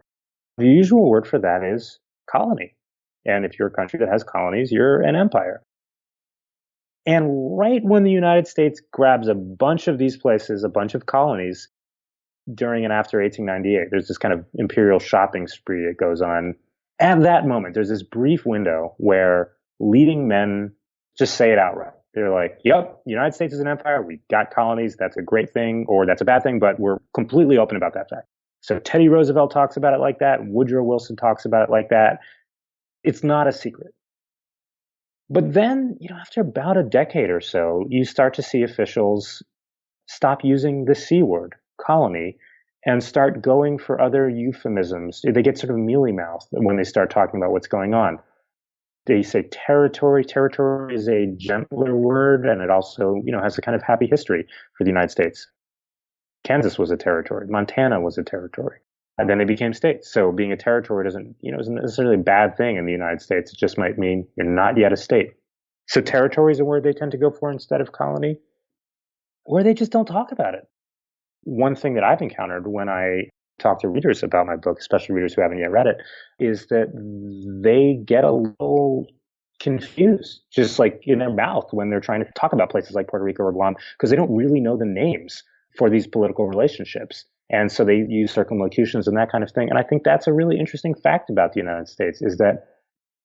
the usual word for that is colony. And if you're a country that has colonies, you're an empire. And right when the United States grabs a bunch of these places, a bunch of colonies, during and after 1898, there's this kind of imperial shopping spree that goes on. At that moment, there's this brief window where leading men just say it outright. They're like, yep, the United States is an empire. We've got colonies. That's a great thing, or that's a bad thing, but we're completely open about that fact. So Teddy Roosevelt talks about it like that. Woodrow Wilson talks about it like that. It's not a secret. But then, after about a decade or so, you start to see officials stop using the C word, colony, and start going for other euphemisms. They get sort of mealy-mouthed when they start talking about what's going on. They say territory. Territory is a gentler word, and it also, has a kind of happy history for the United States. Kansas was a territory. Montana was a territory. And then they became states. So being a territory isn't necessarily a bad thing in the United States. It just might mean you're not yet a state. So territory is a word they tend to go for instead of colony, or they just don't talk about it. One thing that I've encountered when I talk to readers about my book, especially readers who haven't yet read it, is that they get a little confused, just like in their mouth when they're trying to talk about places like Puerto Rico or Guam, because they don't really know the names for these political relationships. And so they use circumlocutions and that kind of thing. And I think that's a really interesting fact about the United States, is that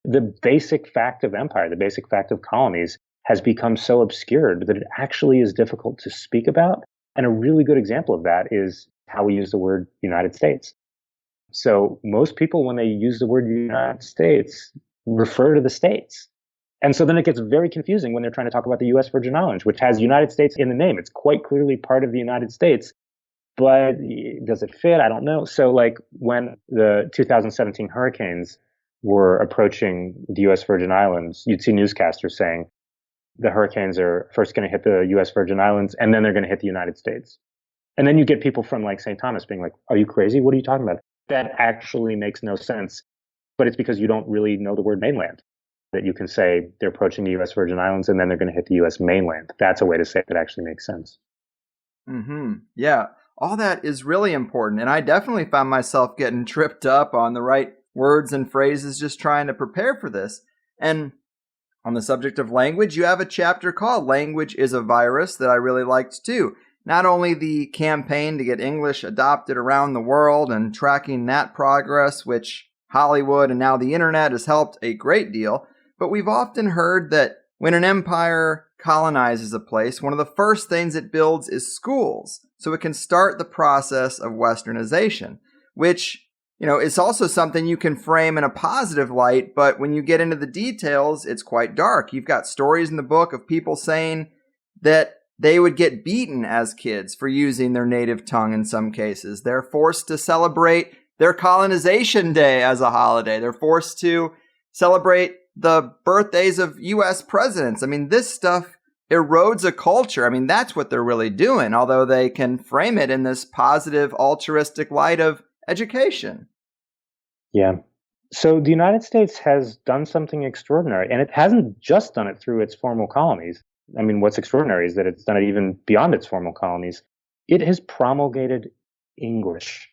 the basic fact of empire, the basic fact of colonies, has become so obscured that it actually is difficult to speak about. And a really good example of that is how we use the word United States. So most people, when they use the word United States, refer to the states. And so then it gets very confusing when they're trying to talk about the U.S. Virgin Islands, which has United States in the name. It's quite clearly part of the United States, but does it fit? I don't know. So like when the 2017 hurricanes were approaching the U.S. Virgin Islands, you'd see newscasters saying the hurricanes are first going to hit the U.S. Virgin Islands, and then they're going to hit the United States. And then you get people from like St. Thomas being like, are you crazy? What are you talking about? That actually makes no sense. But it's because you don't really know the word mainland, that you can say they're approaching the U.S. Virgin Islands and then they're going to hit the U.S. mainland. That's a way to say it that actually makes sense. Yeah, all that is really important. And I definitely found myself getting tripped up on the right words and phrases just trying to prepare for this. And on the subject of language, you have a chapter called Language is a Virus that I really liked too. Not only the campaign to get English adopted around the world and tracking that progress, which Hollywood and now the internet has helped a great deal, but we've often heard that when an empire colonizes a place, one of the first things it builds is schools, so it can start the process of westernization, which, is also something you can frame in a positive light, but when you get into the details, it's quite dark. You've got stories in the book of people saying that they would get beaten as kids for using their native tongue in some cases. They're forced to celebrate their colonization day as a holiday. They're forced to celebrate the birthdays of U.S. presidents. I mean, this stuff erodes a culture. I mean, that's what they're really doing, although they can frame it in this positive, altruistic light of education. Yeah. So the United States has done something extraordinary, and it hasn't just done it through its formal colonies. I mean, what's extraordinary is that it's done it even beyond its formal colonies. It has promulgated English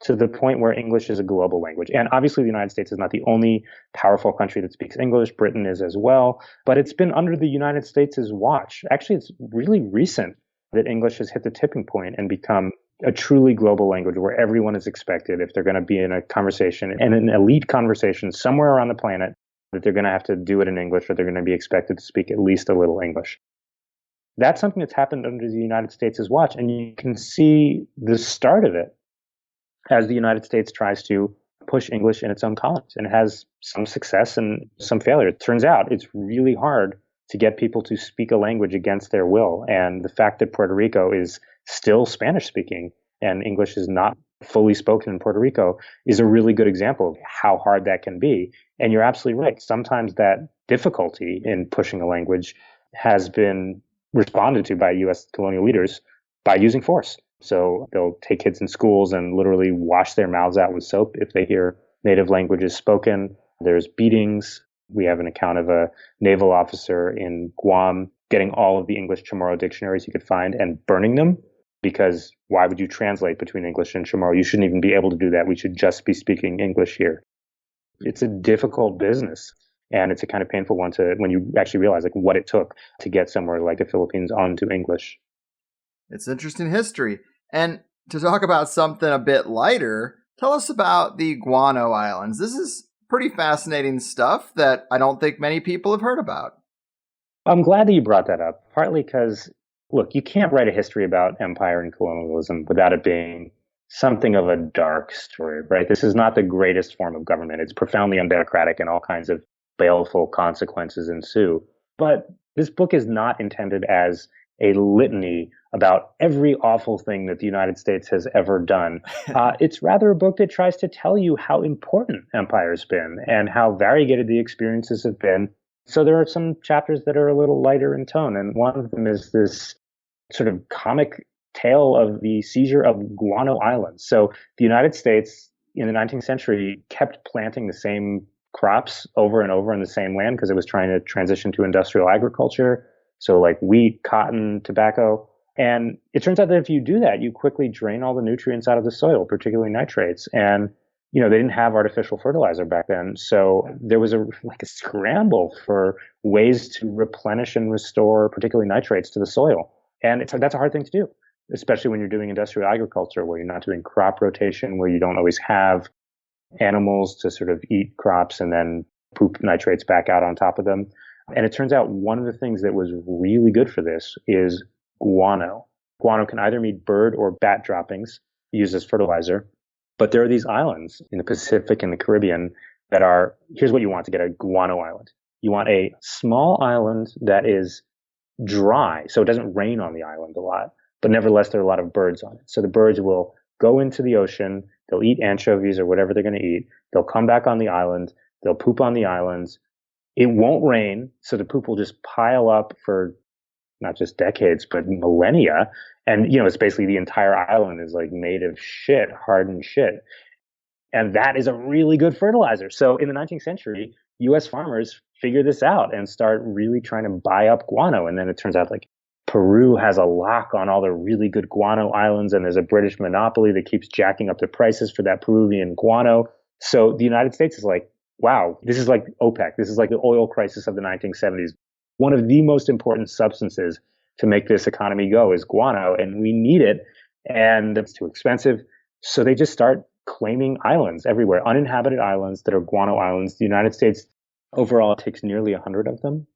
to the point where English is a global language. And obviously, the United States is not the only powerful country that speaks English. Britain is as well. But it's been under the United States' watch. Actually, it's really recent that English has hit the tipping point and become a truly global language where everyone is expected, if they're going to be in a conversation, and an elite conversation somewhere around the planet, that they're going to have to do it in English, or they're going to be expected to speak at least a little English. That's something that's happened under the United States' watch, and you can see the start of it as the United States tries to push English in its own colonies, and it has some success and some failure. It turns out it's really hard to get people to speak a language against their will, and the fact that Puerto Rico is still Spanish speaking and English is not fully spoken in Puerto Rico is a really good example of how hard that can be. And you're absolutely right. Sometimes that difficulty in pushing a language has been responded to by U.S. colonial leaders by using force. So they'll take kids in schools and literally wash their mouths out with soap if they hear native languages spoken. There's beatings. We have an account of a naval officer in Guam getting all of the English Chamorro dictionaries he could find and burning them, because why would you translate between English and Chamorro? You shouldn't even be able to do that. We should just be speaking English here. It's a difficult business, and it's a kind of painful one when you actually realize like what it took to get somewhere like the Philippines onto English. It's interesting history. And to talk about something a bit lighter, tell us about the Guano Islands. This is pretty fascinating stuff that I don't think many people have heard about. I'm glad that you brought that up, partly because, look, you can't write a history about empire and colonialism without it being something of a dark story, right? This is not the greatest form of government. It's profoundly undemocratic, and all kinds of baleful consequences ensue. But this book is not intended as a litany about every awful thing that the United States has ever done. It's rather a book that tries to tell you how important empire's been and how variegated the experiences have been. So there are some chapters that are a little lighter in tone, and one of them is this sort of comic tale of the seizure of Guano Island. So the United States in the 19th century kept planting the same crops over and over in the same land because it was trying to transition to industrial agriculture. So like wheat, cotton, tobacco. And it turns out that if you do that, you quickly drain all the nutrients out of the soil, particularly nitrates. And, they didn't have artificial fertilizer back then. So there was a scramble for ways to replenish and restore particularly nitrates to the soil. And that's a hard thing to do, especially when you're doing industrial agriculture, where you're not doing crop rotation, where you don't always have animals to sort of eat crops and then poop nitrates back out on top of them. And it turns out one of the things that was really good for this is guano. Guano can either be bird or bat droppings used as fertilizer. But there are these islands in the Pacific and the Caribbean that are, here's what you want to get a guano island. You want a small island that is dry, so it doesn't rain on the island a lot, but nevertheless, there are a lot of birds on it. So the birds will go into the ocean, they'll eat anchovies or whatever they're going to eat, they'll come back on the island, they'll poop on the islands. It won't rain, so the poop will just pile up for not just decades, but millennia. And, it's basically the entire island is like made of shit, hardened shit. And that is a really good fertilizer. So in the 19th century, US farmers figure this out and start really trying to buy up guano. And then it turns out like Peru has a lock on all the really good guano islands, and there's a British monopoly that keeps jacking up the prices for that Peruvian guano. So the United States is like, wow, this is like OPEC. This is like the oil crisis of the 1970s. One of the most important substances to make this economy go is guano, and we need it, and it's too expensive. So they just start claiming islands everywhere, uninhabited islands that are guano islands. The United States overall takes nearly 100 of them.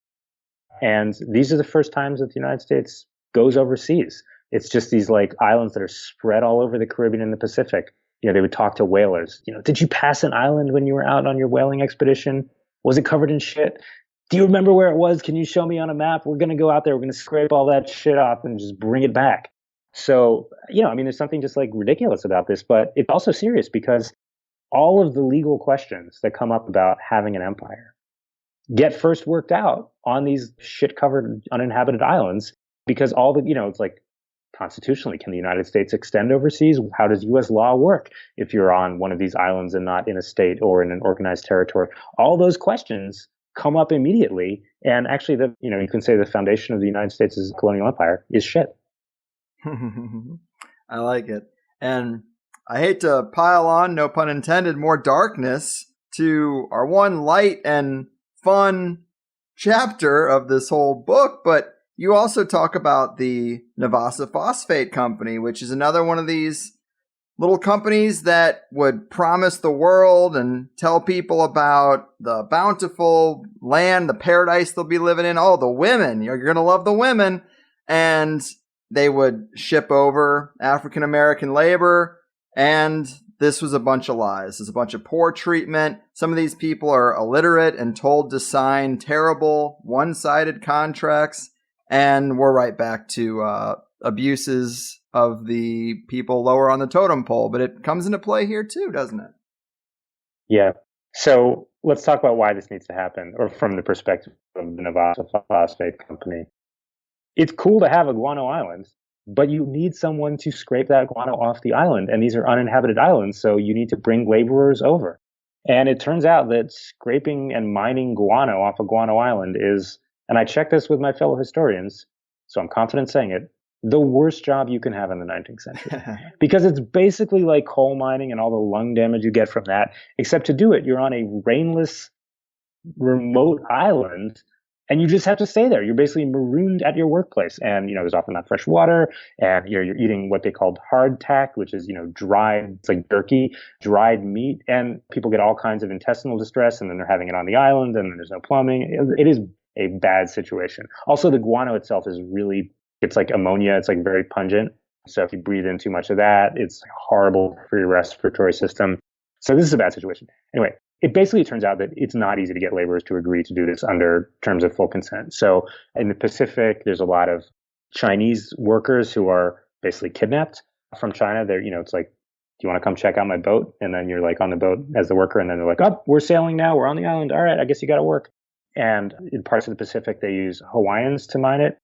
And these are the first times that the United States goes overseas. It's just these like islands that are spread all over the Caribbean and the Pacific. They would talk to whalers. Did you pass an island when you were out on your whaling expedition? Was it covered in shit? Do you remember where it was? Can you show me on a map? We're going to go out there. We're going to scrape all that shit off and just bring it back. So, there's something just like ridiculous about this, but it's also serious because all of the legal questions that come up about having an empire get first worked out on these shit-covered uninhabited islands, because all the, it's like constitutionally, can the United States extend overseas? How does U.S. law work if you're on one of these islands and not in a state or in an organized territory? All those questions come up immediately. And actually, you can say the foundation of the United States' colonial empire is shit. I like it. And I hate to pile on, no pun intended, more darkness to our one light and fun chapter of this whole book, but you also talk about the Nevaso Phosphate Company, which is another one of these little companies that would promise the world and tell people about the bountiful land, the paradise they'll be living in. Oh, the women, you're going to love the women. And they would ship over African American labor, and this was a bunch of lies. There's a bunch of poor treatment. Some of these people are illiterate and told to sign terrible one-sided contracts. And we're right back to abuses of the people lower on the totem pole. But it comes into play here too, doesn't it? Yeah. So let's talk about why this needs to happen, or from the perspective of the Nevaso Phosphate Company. It's cool to have a guano island, but you need someone to scrape that guano off the island. And these are uninhabited islands, so you need to bring laborers over. And it turns out that scraping and mining guano off a guano island is, and I checked this with my fellow historians, so I'm confident saying it, the worst job you can have in the 19th century. Because it's basically like coal mining and all the lung damage you get from that, except to do it, you're on a rainless, remote island, and you just have to stay there. You're basically marooned at your workplace. And, there's often not fresh water, and you're eating what they called hardtack, which is, dried, it's like jerky, dried meat. And people get all kinds of intestinal distress, and then they're having it on the island, and there's no plumbing. It is a bad situation. Also, the guano itself is really, it's like ammonia. It's like very pungent. So if you breathe in too much of that, it's horrible for your respiratory system. So this is a bad situation. Anyway, it basically turns out that it's not easy to get laborers to agree to do this under terms of full consent. So in the Pacific, there's a lot of Chinese workers who are basically kidnapped from China. They're, it's like, do you want to come check out my boat? And then you're like on the boat as the worker, and then they're like, oh, we're sailing now. We're on the island. All right, I guess you got to work. And in parts of the Pacific, they use Hawaiians to mine it.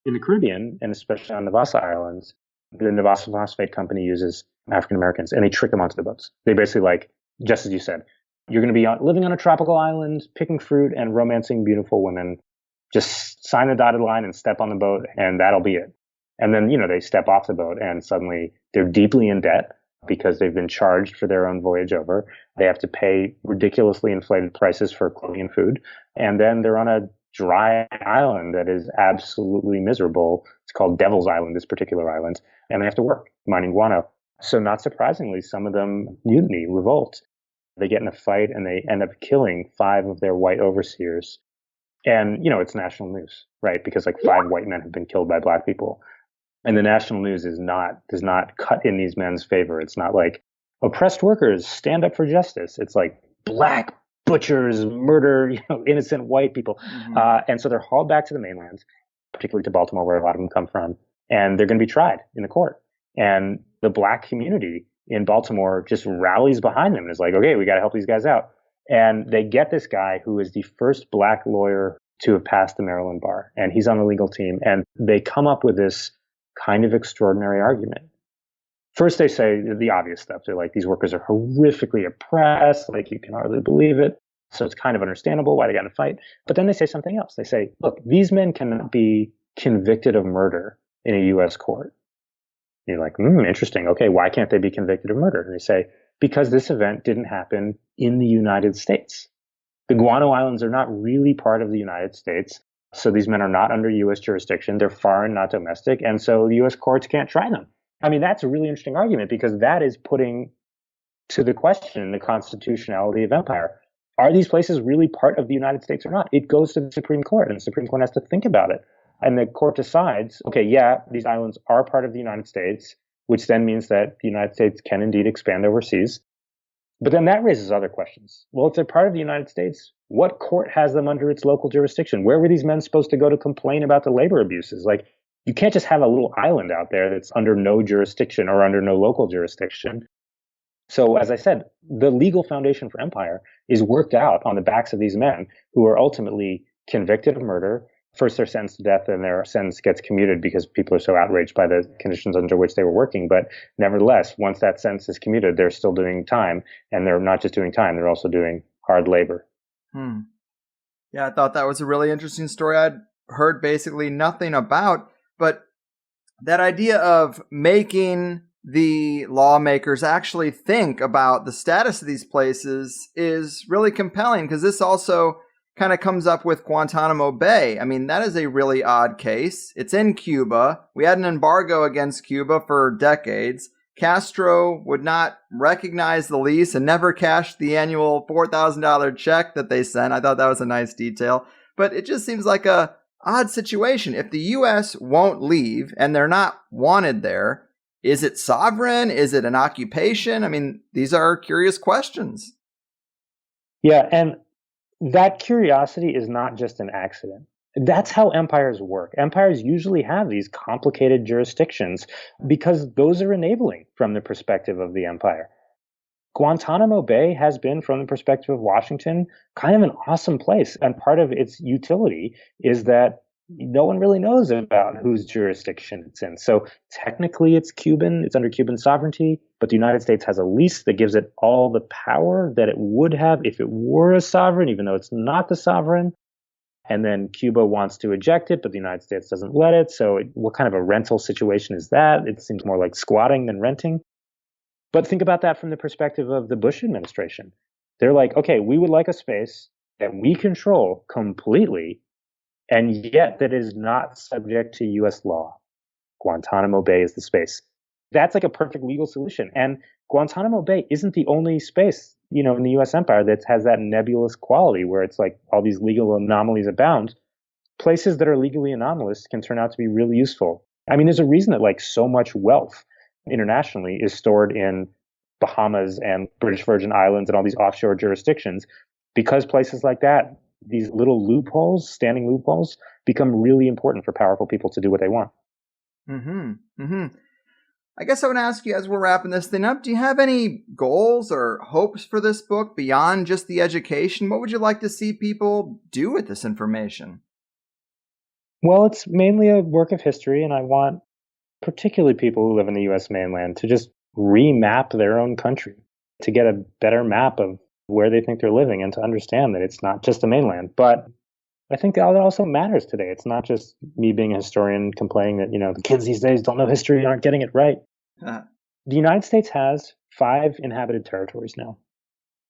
In the Caribbean, and especially on the Nevaso Islands, the Nevaso Phosphate Company uses African Americans, and they trick them onto the boats. They basically, like, just as you said, you're going to be living on a tropical island, picking fruit and romancing beautiful women. Just sign the dotted line and step on the boat, and that'll be it. And then, they step off the boat, and suddenly they're deeply in debt because they've been charged for their own voyage over. They have to pay ridiculously inflated prices for clothing and food. And then they're on a dry island that is absolutely miserable. It's called Devil's Island, this particular island. And they have to work mining guano. So not surprisingly, some of them mutiny, revolt. They get in a fight, and they end up killing 5 of their white overseers. And, it's national news, right? Because like 5 white men have been killed by black people. And the national news does not cut in these men's favor. It's not like, Oppressed workers, stand up for justice. It's like black butchers murder, innocent white people. And so they're hauled back to the mainland, particularly to Baltimore, where a lot of them come from, and they're going to be tried in the court. And the black community in Baltimore just rallies behind them and is like, okay, we got to help these guys out. And they get this guy who is the first black lawyer to have passed the Maryland bar, and he's on the legal team. And they come up with this kind of extraordinary argument. First, they say the obvious stuff. They're like, these workers are horrifically oppressed. Like, you can hardly believe it. So it's kind of understandable why they got in a fight. But then they say something else. They say, look, these men cannot be convicted of murder in a U.S. court. And you're like, interesting. Okay, why can't they be convicted of murder? And they say, because this event didn't happen in the United States. The Guano Islands are not really part of the United States. So these men are not under U.S. jurisdiction. They're foreign, not domestic. And so the U.S. courts can't try them. I mean, that's a really interesting argument because that is putting to the question the constitutionality of empire. Are these places really part of the United States or not? It goes to the Supreme Court, and the Supreme Court has to think about it. And the court decides, okay, yeah, these islands are part of the United States, which then means that the United States can indeed expand overseas. But then that raises other questions. Well, if they're part of the United States, what court has them under its local jurisdiction? Where were these men supposed to go to complain about the labor abuses? Like, you can't just have a little island out there that's under no jurisdiction or under no local jurisdiction. So, as I said, the legal foundation for empire is worked out on the backs of these men who are ultimately convicted of murder. First, they're sentenced to death, and their sentence gets commuted because people are so outraged by the conditions under which they were working. But nevertheless, once that sentence is commuted, they're still doing time. And they're not just doing time, they're also doing hard labor. Yeah, I thought that was a really interesting story I'd heard basically nothing about. But that idea of making the lawmakers actually think about the status of these places is really compelling, because this also kind of comes up with Guantanamo Bay. I mean, that is a really odd case. It's in Cuba. We had an embargo against Cuba for decades. Castro would not recognize the lease and never cashed the annual $4,000 check that they sent. I thought that was a nice detail. But it just seems like a odd situation. If the U.S. won't leave and they're not wanted there, is it sovereign? Is it an occupation? I mean, these are curious questions. Yeah, and that curiosity is not just an accident. That's how empires work. Empires usually have these complicated jurisdictions because those are enabling from the perspective of the empire. Guantanamo Bay has been, from the perspective of Washington, kind of an awesome place. And part of its utility is that no one really knows about whose jurisdiction it's in. So technically it's Cuban, it's under Cuban sovereignty, but the United States has a lease that gives it all the power that it would have if it were a sovereign, even though it's not the sovereign. And then Cuba wants to eject it, but the United States doesn't let it. So what kind of a rental situation is that? It seems more like squatting than renting. But think about that from the perspective of the Bush administration. They're like, okay, we would like a space that we control completely, and yet that is not subject to U.S. law. Guantanamo Bay is the space. That's like a perfect legal solution. And Guantanamo Bay isn't the only space, in the U.S. empire that has that nebulous quality where it's like all these legal anomalies abound. Places that are legally anomalous can turn out to be really useful. I mean, there's a reason that like so much wealth internationally is stored in Bahamas and British Virgin Islands and all these offshore jurisdictions, because places like that, these little loopholes, standing loopholes, become really important for powerful people to do what they want. I guess I would ask you, as we're wrapping this thing up, do you have any goals or hopes for this book beyond just the education? What would you like to see people do with this information? Well, it's mainly a work of history, and I want particularly people who live in the U.S. mainland to just remap their own country, to get a better map of where they think they're living and to understand that it's not just the mainland. But I think that also matters today. It's not just me being a historian complaining that, the kids these days don't know history, aren't getting it right. The United States has 5 inhabited territories now.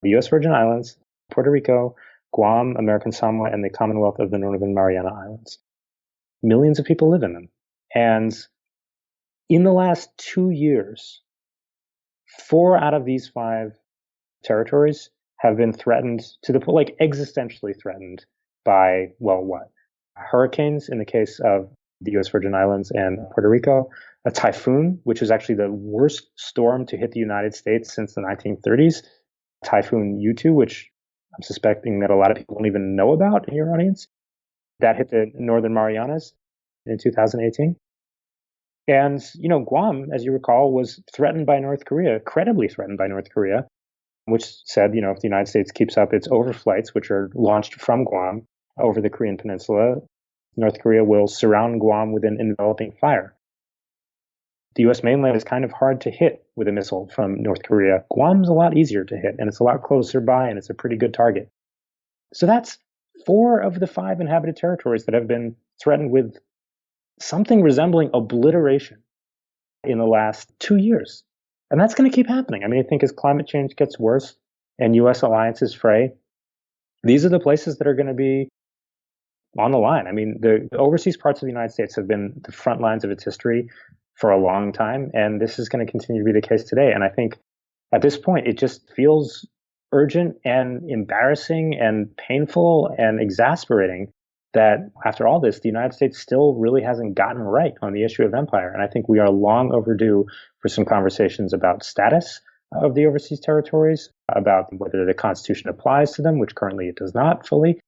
The U.S. Virgin Islands, Puerto Rico, Guam, American Samoa, and the Commonwealth of the Northern Mariana Islands. Millions of people live in them. And in the last 2 years, 4 out of these 5 territories have been threatened to the point, like existentially threatened by, hurricanes in the case of the U.S. Virgin Islands and Puerto Rico. A typhoon, which was actually the worst storm to hit the United States since the 1930s. Typhoon U2, which I'm suspecting that a lot of people don't even know about in your audience. That hit the Northern Marianas in 2018. And, Guam, as you recall, was threatened by North Korea, credibly threatened by North Korea, which said, if the United States keeps up its overflights, which are launched from Guam over the Korean Peninsula, North Korea will surround Guam with an enveloping fire. The U.S. mainland is kind of hard to hit with a missile from North Korea. Guam's a lot easier to hit, and it's a lot closer by, and it's a pretty good target. So that's 4 of the 5 inhabited territories that have been threatened with something resembling obliteration in the last 2 years. And that's going to keep happening. I think as climate change gets worse and U.S. alliances fray, these are the places that are going to be on the line. The overseas parts of the United States have been the front lines of its history for a long time, and this is going to continue to be the case today. And I think at this point, it just feels urgent and embarrassing and painful and exasperating that after all this, the United States still really hasn't gotten right on the issue of empire. And I think we are long overdue for some conversations about status of the overseas territories, about whether the Constitution applies to them, which currently it does not fully,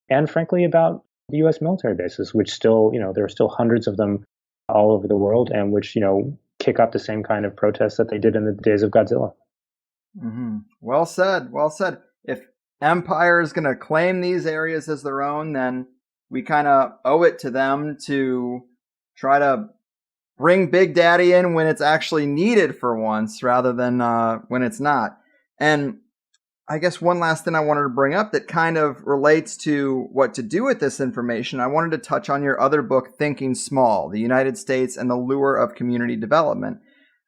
and frankly about the U.S. military bases, which still, there are still hundreds of them all over the world, and which, kick up the same kind of protests that they did in the days of Godzilla. Mm-hmm. Well said. Well said. If empire is going to claim these areas as their own, then we kind of owe it to them to try to bring Big Daddy in when it's actually needed for once, rather than when it's not. And I guess one last thing I wanted to bring up that kind of relates to what to do with this information. I wanted to touch on your other book, Thinking Small, The United States and the Lure of Community Development.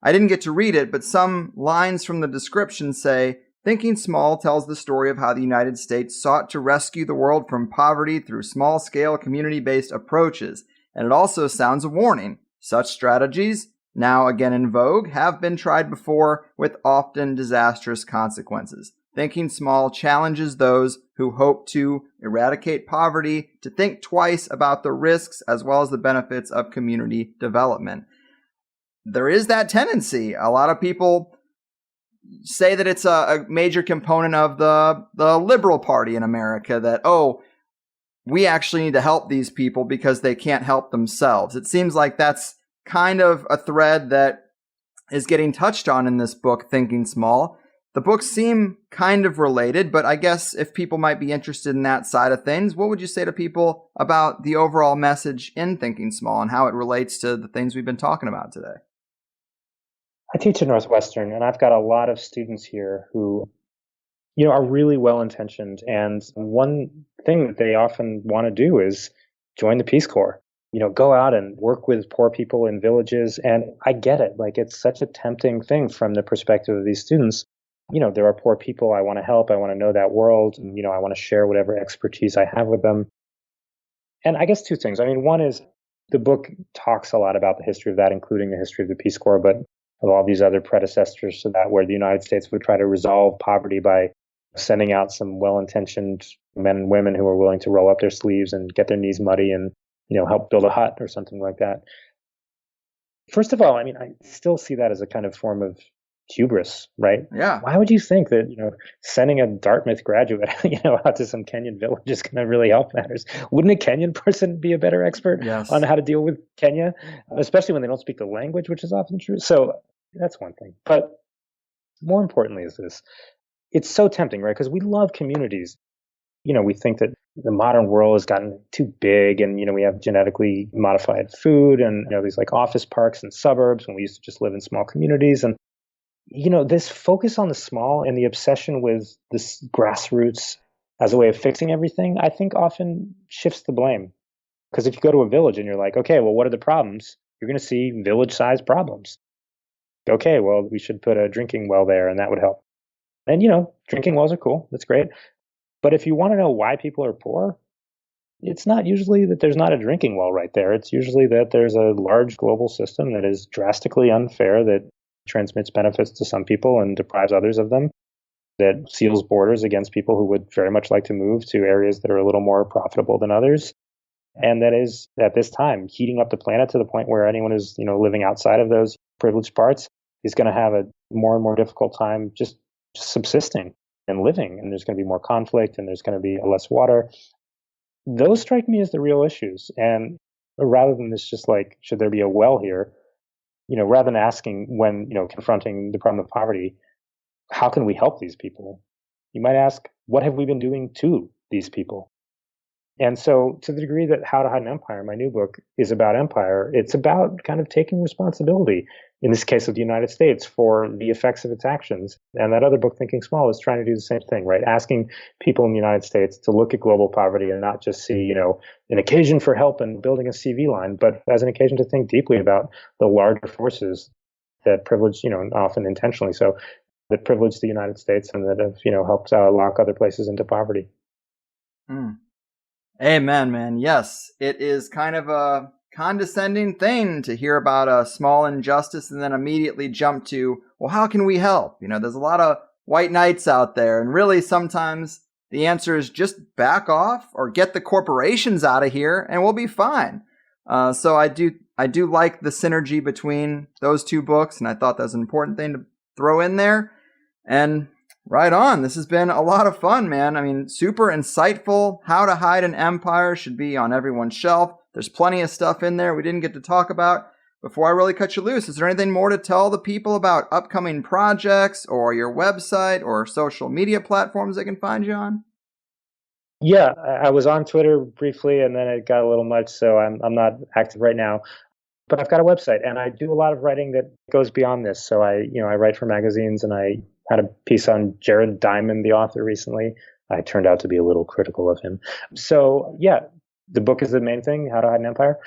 I didn't get to read it, but some lines from the description say, Thinking Small tells the story of how the United States sought to rescue the world from poverty through small-scale community-based approaches. And it also sounds a warning. Such strategies, now again in vogue, have been tried before with often disastrous consequences. Thinking Small challenges those who hope to eradicate poverty to think twice about the risks as well as the benefits of community development. There is that tendency. A lot of people say that it's a major component of the liberal party in America, that, we actually need to help these people because they can't help themselves. It seems like that's kind of a thread that is getting touched on in this book, Thinking Small. The books seem kind of related, but I guess if people might be interested in that side of things, what would you say to people about the overall message in Thinking Small and how it relates to the things we've been talking about today? I teach at Northwestern, and I've got a lot of students here who, are really well-intentioned. And one thing that they often want to do is join the Peace Corps, go out and work with poor people in villages. And I get it. It's such a tempting thing from the perspective of these students. There are poor people. I want to help. I want to know that world. And, I want to share whatever expertise I have with them. And I guess 2 things. One is the book talks a lot about the history of that, including the history of the Peace Corps, but of all these other predecessors to that, where the United States would try to resolve poverty by sending out some well-intentioned men and women who are willing to roll up their sleeves and get their knees muddy and, help build a hut or something like that. First of all, I still see that as a kind of form of hubris, right? Yeah. Why would you think that, sending a Dartmouth graduate, out to some Kenyan village is going to really help matters? Wouldn't a Kenyan person be a better expert on how to deal with Kenya, especially when they don't speak the language, which is often true? So that's one thing. But more importantly is this. It's so tempting, right? Because we love communities. We think that the modern world has gotten too big, and, we have genetically modified food and, these office parks and suburbs when we used to just live in small communities. And, this focus on the small and the obsession with this grassroots as a way of fixing everything, I think often shifts the blame. Because if you go to a village and you're like, okay, well, what are the problems? You're going to see village-sized problems. Okay, well, we should put a drinking well there, and that would help. And, drinking wells are cool. That's great. But if you want to know why people are poor, it's not usually that there's not a drinking well right there. It's usually that there's a large global system that is drastically unfair, that transmits benefits to some people and deprives others of them, that seals borders against people who would very much like to move to areas that are a little more profitable than others. And that is, at this time, heating up the planet to the point where anyone who's, living outside of those privileged parts is going to have a more and more difficult time just subsisting and living. And there's going to be more conflict, and there's going to be less water. Those strike me as the real issues. And rather than this just like, should there be a well here, rather than asking when, confronting the problem of poverty, how can we help these people? You might ask, what have we been doing to these people? And so, to the degree that How to Hide an Empire, my new book, is about empire, it's about kind of taking responsibility, in this case of the United States, for the effects of its actions. And that other book, Thinking Small, is trying to do the same thing, right? Asking people in the United States to look at global poverty and not just see, an occasion for help and building a CV line, but as an occasion to think deeply about the larger forces that privilege, and often intentionally so, that privilege the United States and that have, helped lock other places into poverty. Mm. Amen, man. Yes, it is kind of a condescending thing to hear about a small injustice and then immediately jump to, well, how can we help? There's a lot of white knights out there, and really sometimes the answer is just back off or get the corporations out of here and we'll be fine. So I do like the synergy between those two books, and I thought that was an important thing to throw in there. And right on. This has been a lot of fun, man. I mean, super insightful. How to Hide an Empire should be on everyone's shelf. There's plenty of stuff in there we didn't get to talk about. Before I really cut you loose, is there anything more to tell the people about upcoming projects or your website or social media platforms they can find you on? Yeah, I was on Twitter briefly, and then it got a little much, so I'm not active right now. But I've got a website, and I do a lot of writing that goes beyond this. So I write for magazines, and I had a piece on Jared Diamond, the author, recently. I turned out to be a little critical of him. So yeah, the book is the main thing, How to Hide an Empire.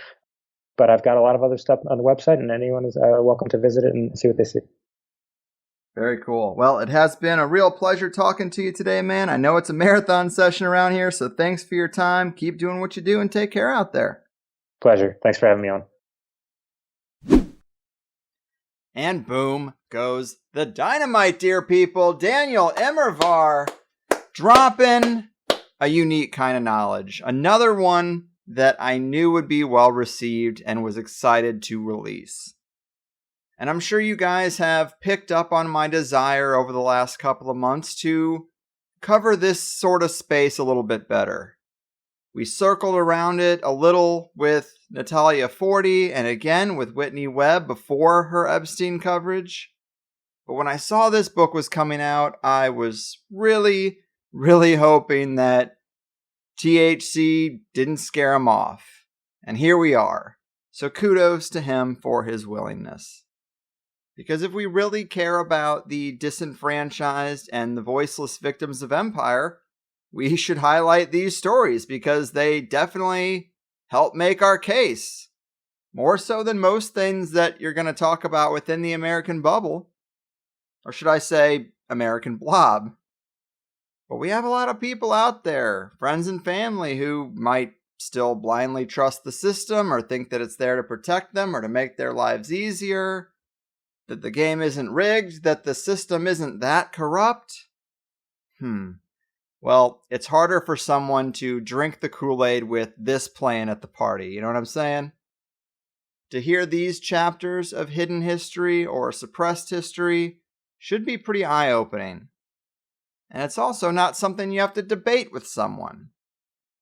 But I've got a lot of other stuff on the website, and anyone is welcome to visit it and see what they see. Very cool. Well, it has been a real pleasure talking to you today, man. I know it's a marathon session around here, so thanks for your time. Keep doing what you do and take care out there. Pleasure. Thanks for having me on. And boom goes the dynamite, dear people. Daniel Immerwahr dropping a unique kind of knowledge. Another one that I knew would be well received and was excited to release. And I'm sure you guys have picked up on my desire over the last couple of months to cover this sort of space a little bit better. We circled around it a little with Natalia Forte and again with Whitney Webb before her Epstein coverage. But when I saw this book was coming out, I was really, really hoping that THC didn't scare him off. And here we are. So kudos to him for his willingness. Because if we really care about the disenfranchised and the voiceless victims of empire, we should highlight these stories because they definitely help make our case. More so than most things that you're going to talk about within the American bubble. Or should I say, American blob. But we have a lot of people out there, friends and family, who might still blindly trust the system or think that it's there to protect them or to make their lives easier. That the game isn't rigged, that the system isn't that corrupt. Well, it's harder for someone to drink the Kool-Aid with this playing at the party, you know what I'm saying? To hear these chapters of hidden history or suppressed history should be pretty eye-opening. And it's also not something you have to debate with someone.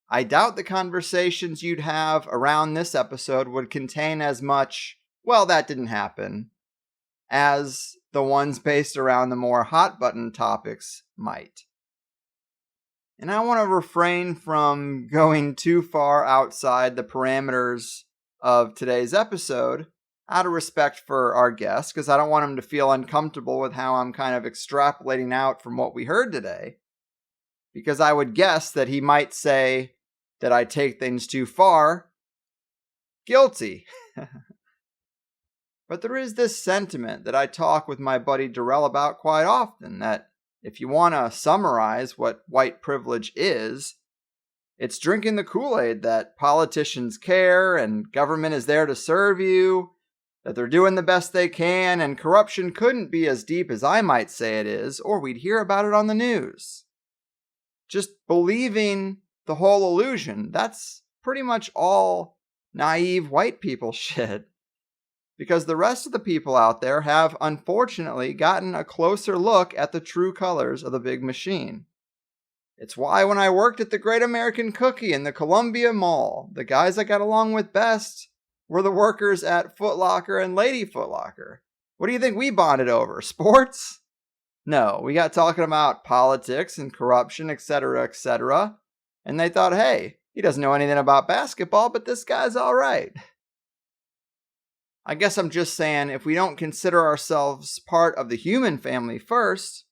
I doubt the conversations you'd have around this episode would contain as much, well, that didn't happen, as the ones based around the more hot-button topics might. And I want to refrain from going too far outside the parameters of today's episode, out of respect for our guest, because I don't want him to feel uncomfortable with how I'm kind of extrapolating out from what we heard today. Because I would guess that he might say that I take things too far. Guilty. But there is this sentiment that I talk with my buddy Darrell about quite often, that if you want to summarize what white privilege is, it's drinking the Kool-Aid that politicians care and government is there to serve you, that they're doing the best they can, and corruption couldn't be as deep as I might say it is, or we'd hear about it on the news. Just believing the whole illusion, that's pretty much all naive white people shit. Because the rest of the people out there have, unfortunately, gotten a closer look at the true colors of the big machine. It's why when I worked at the Great American Cookie in the Columbia Mall, the guys I got along with best were the workers at Foot Locker and Lady Foot Locker. What do you think we bonded over? Sports? No, we got talking about politics and corruption, etc., etc. And they thought, hey, he doesn't know anything about basketball, but this guy's all right. I guess I'm just saying, if we don't consider ourselves part of the human family first,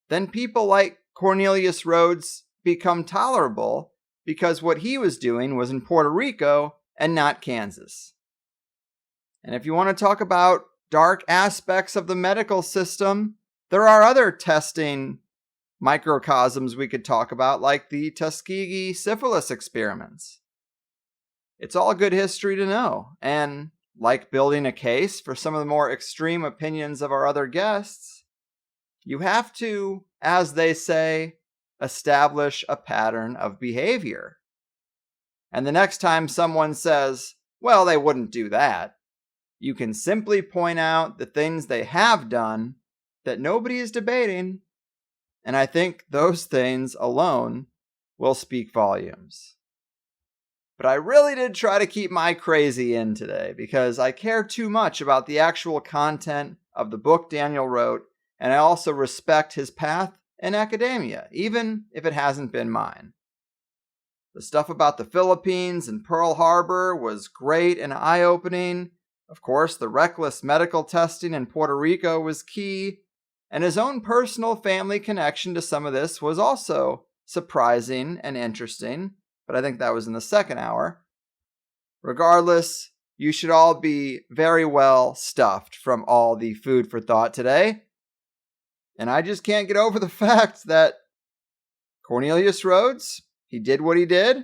then people like Cornelius Rhodes become tolerable because what he was doing was in Puerto Rico and not Kansas. And if you want to talk about dark aspects of the medical system, there are other testing microcosms we could talk about, like the Tuskegee syphilis experiments. It's all good history to know, and like building a case for some of the more extreme opinions of our other guests, you have to, as they say, establish a pattern of behavior. And the next time someone says, well, they wouldn't do that, you can simply point out the things they have done that nobody is debating, and I think those things alone will speak volumes. But I really did try to keep my crazy in today because I care too much about the actual content of the book Daniel wrote, and I also respect his path in academia, even if it hasn't been mine. The stuff about the Philippines and Pearl Harbor was great and eye-opening. Of course, the reckless medical testing in Puerto Rico was key, and his own personal family connection to some of this was also surprising and interesting, but I think that was in the second hour. Regardless, you should all be very well stuffed from all the food for thought today. And I just can't get over the fact that Cornelius Rhodes, he did what he did.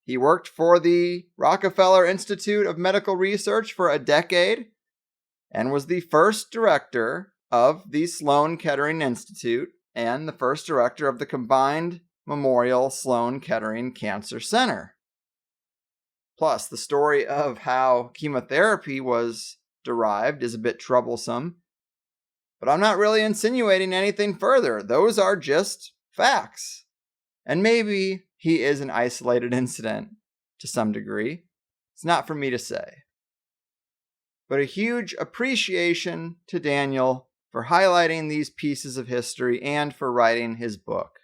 He worked for the Rockefeller Institute of Medical Research for a decade and was the first director of the Sloan Kettering Institute and the first director of the combined Memorial Sloan Kettering Cancer Center. Plus, the story of how chemotherapy was derived is a bit troublesome, but I'm not really insinuating anything further. Those are just facts. And maybe he is an isolated incident to some degree. It's not for me to say. But a huge appreciation to Daniel for highlighting these pieces of history and for writing his book.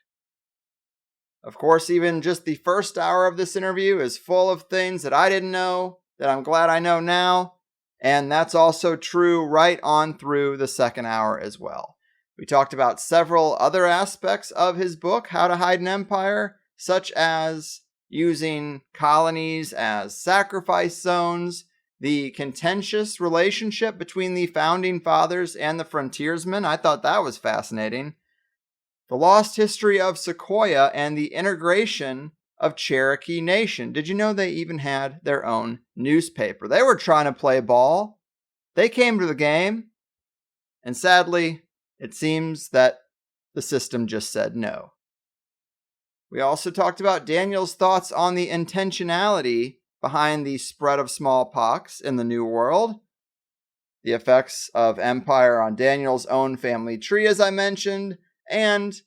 Of course, even just the first hour of this interview is full of things that I didn't know, that I'm glad I know now, and that's also true right on through the second hour as well. We talked about several other aspects of his book, How to Hide an Empire, such as using colonies as sacrifice zones, the contentious relationship between the founding fathers and the frontiersmen. I thought that was fascinating. The lost history of Sequoia and the integration of Cherokee Nation. Did you know they even had their own newspaper? They were trying to play ball. They came to the game. And sadly, it seems that the system just said no. We also talked about Daniel's thoughts on the intentionality behind the spread of smallpox in the New World, the effects of empire on Daniel's own family tree, as I mentioned, and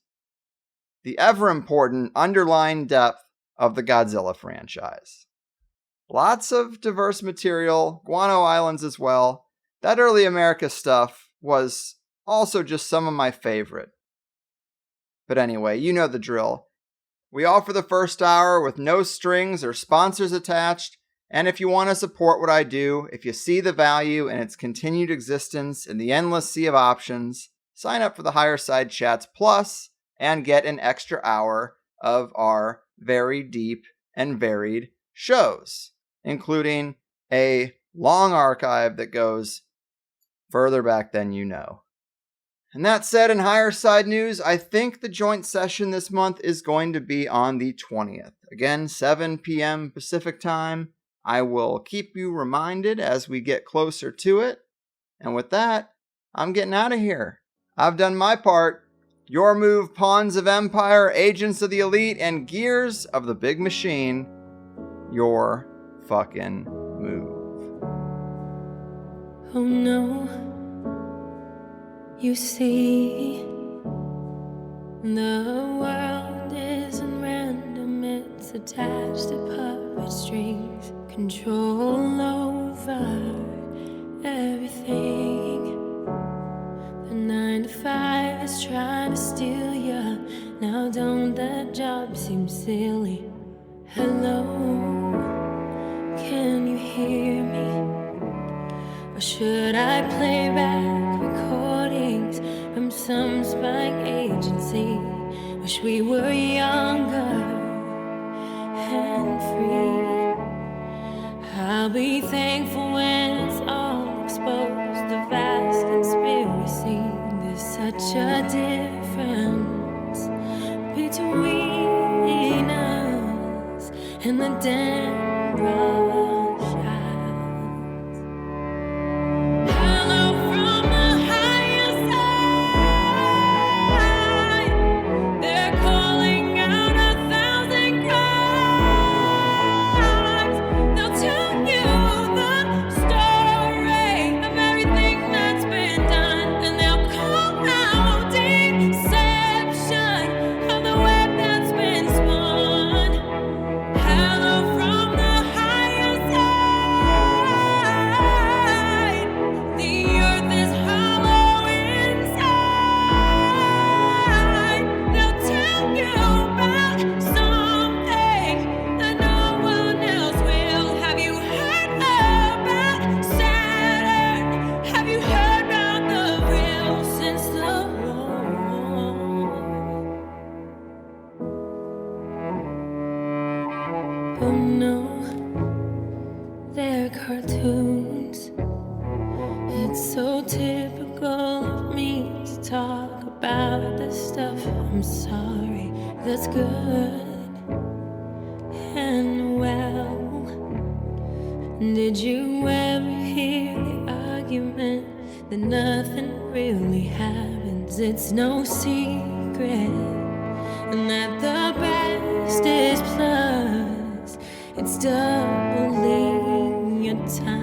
the ever-important underlying depth of the Godzilla franchise. Lots of diverse material, Guano Islands as well. That early America stuff was also just some of my favorite. But anyway, you know the drill. We offer the first hour with no strings or sponsors attached, and if you want to support what I do, if you see the value in its continued existence in the endless sea of options, sign up for the Higher Side Chats Plus and get an extra hour of our very deep and varied shows, including a long archive that goes further back than you know. And that said, in Higher Side news, I think the joint session this month is going to be on the 20th. Again, 7 p.m. Pacific time. I will keep you reminded as we get closer to it. And with that, I'm getting out of here. I've done my part. Your move, pawns of empire, agents of the elite, and gears of the big machine. your fucking move. Oh no, you see, the world isn't random, it's attached to puppet strings, control over everything. The 9 to 5 is trying to steal ya. Now don't that job seem silly? Hello, can you hear me? Or should I play back recordings from some spying agency? Wish we were younger and free. I'll be thankful when it's all exposed, the vast conspiracy. There's such a difference between us and the damn rush hours. Hello from the higher side. They're calling out 1,000 crimes. They'll tell you the story of everything that's been done, and they'll call out deception of the web that's been spun. Hello from the higher side. The earth is hollow inside. They'll tell you about something that no one else will. Have you heard about Saturn? Have you heard about the real since the war? Oh no, they're cartoons. It's so typical of me to talk about this stuff. I'm sorry, that's good and well. Did you ever hear the argument that nothing really happens? It's no secret, and that the best is plus. It's doubling your time.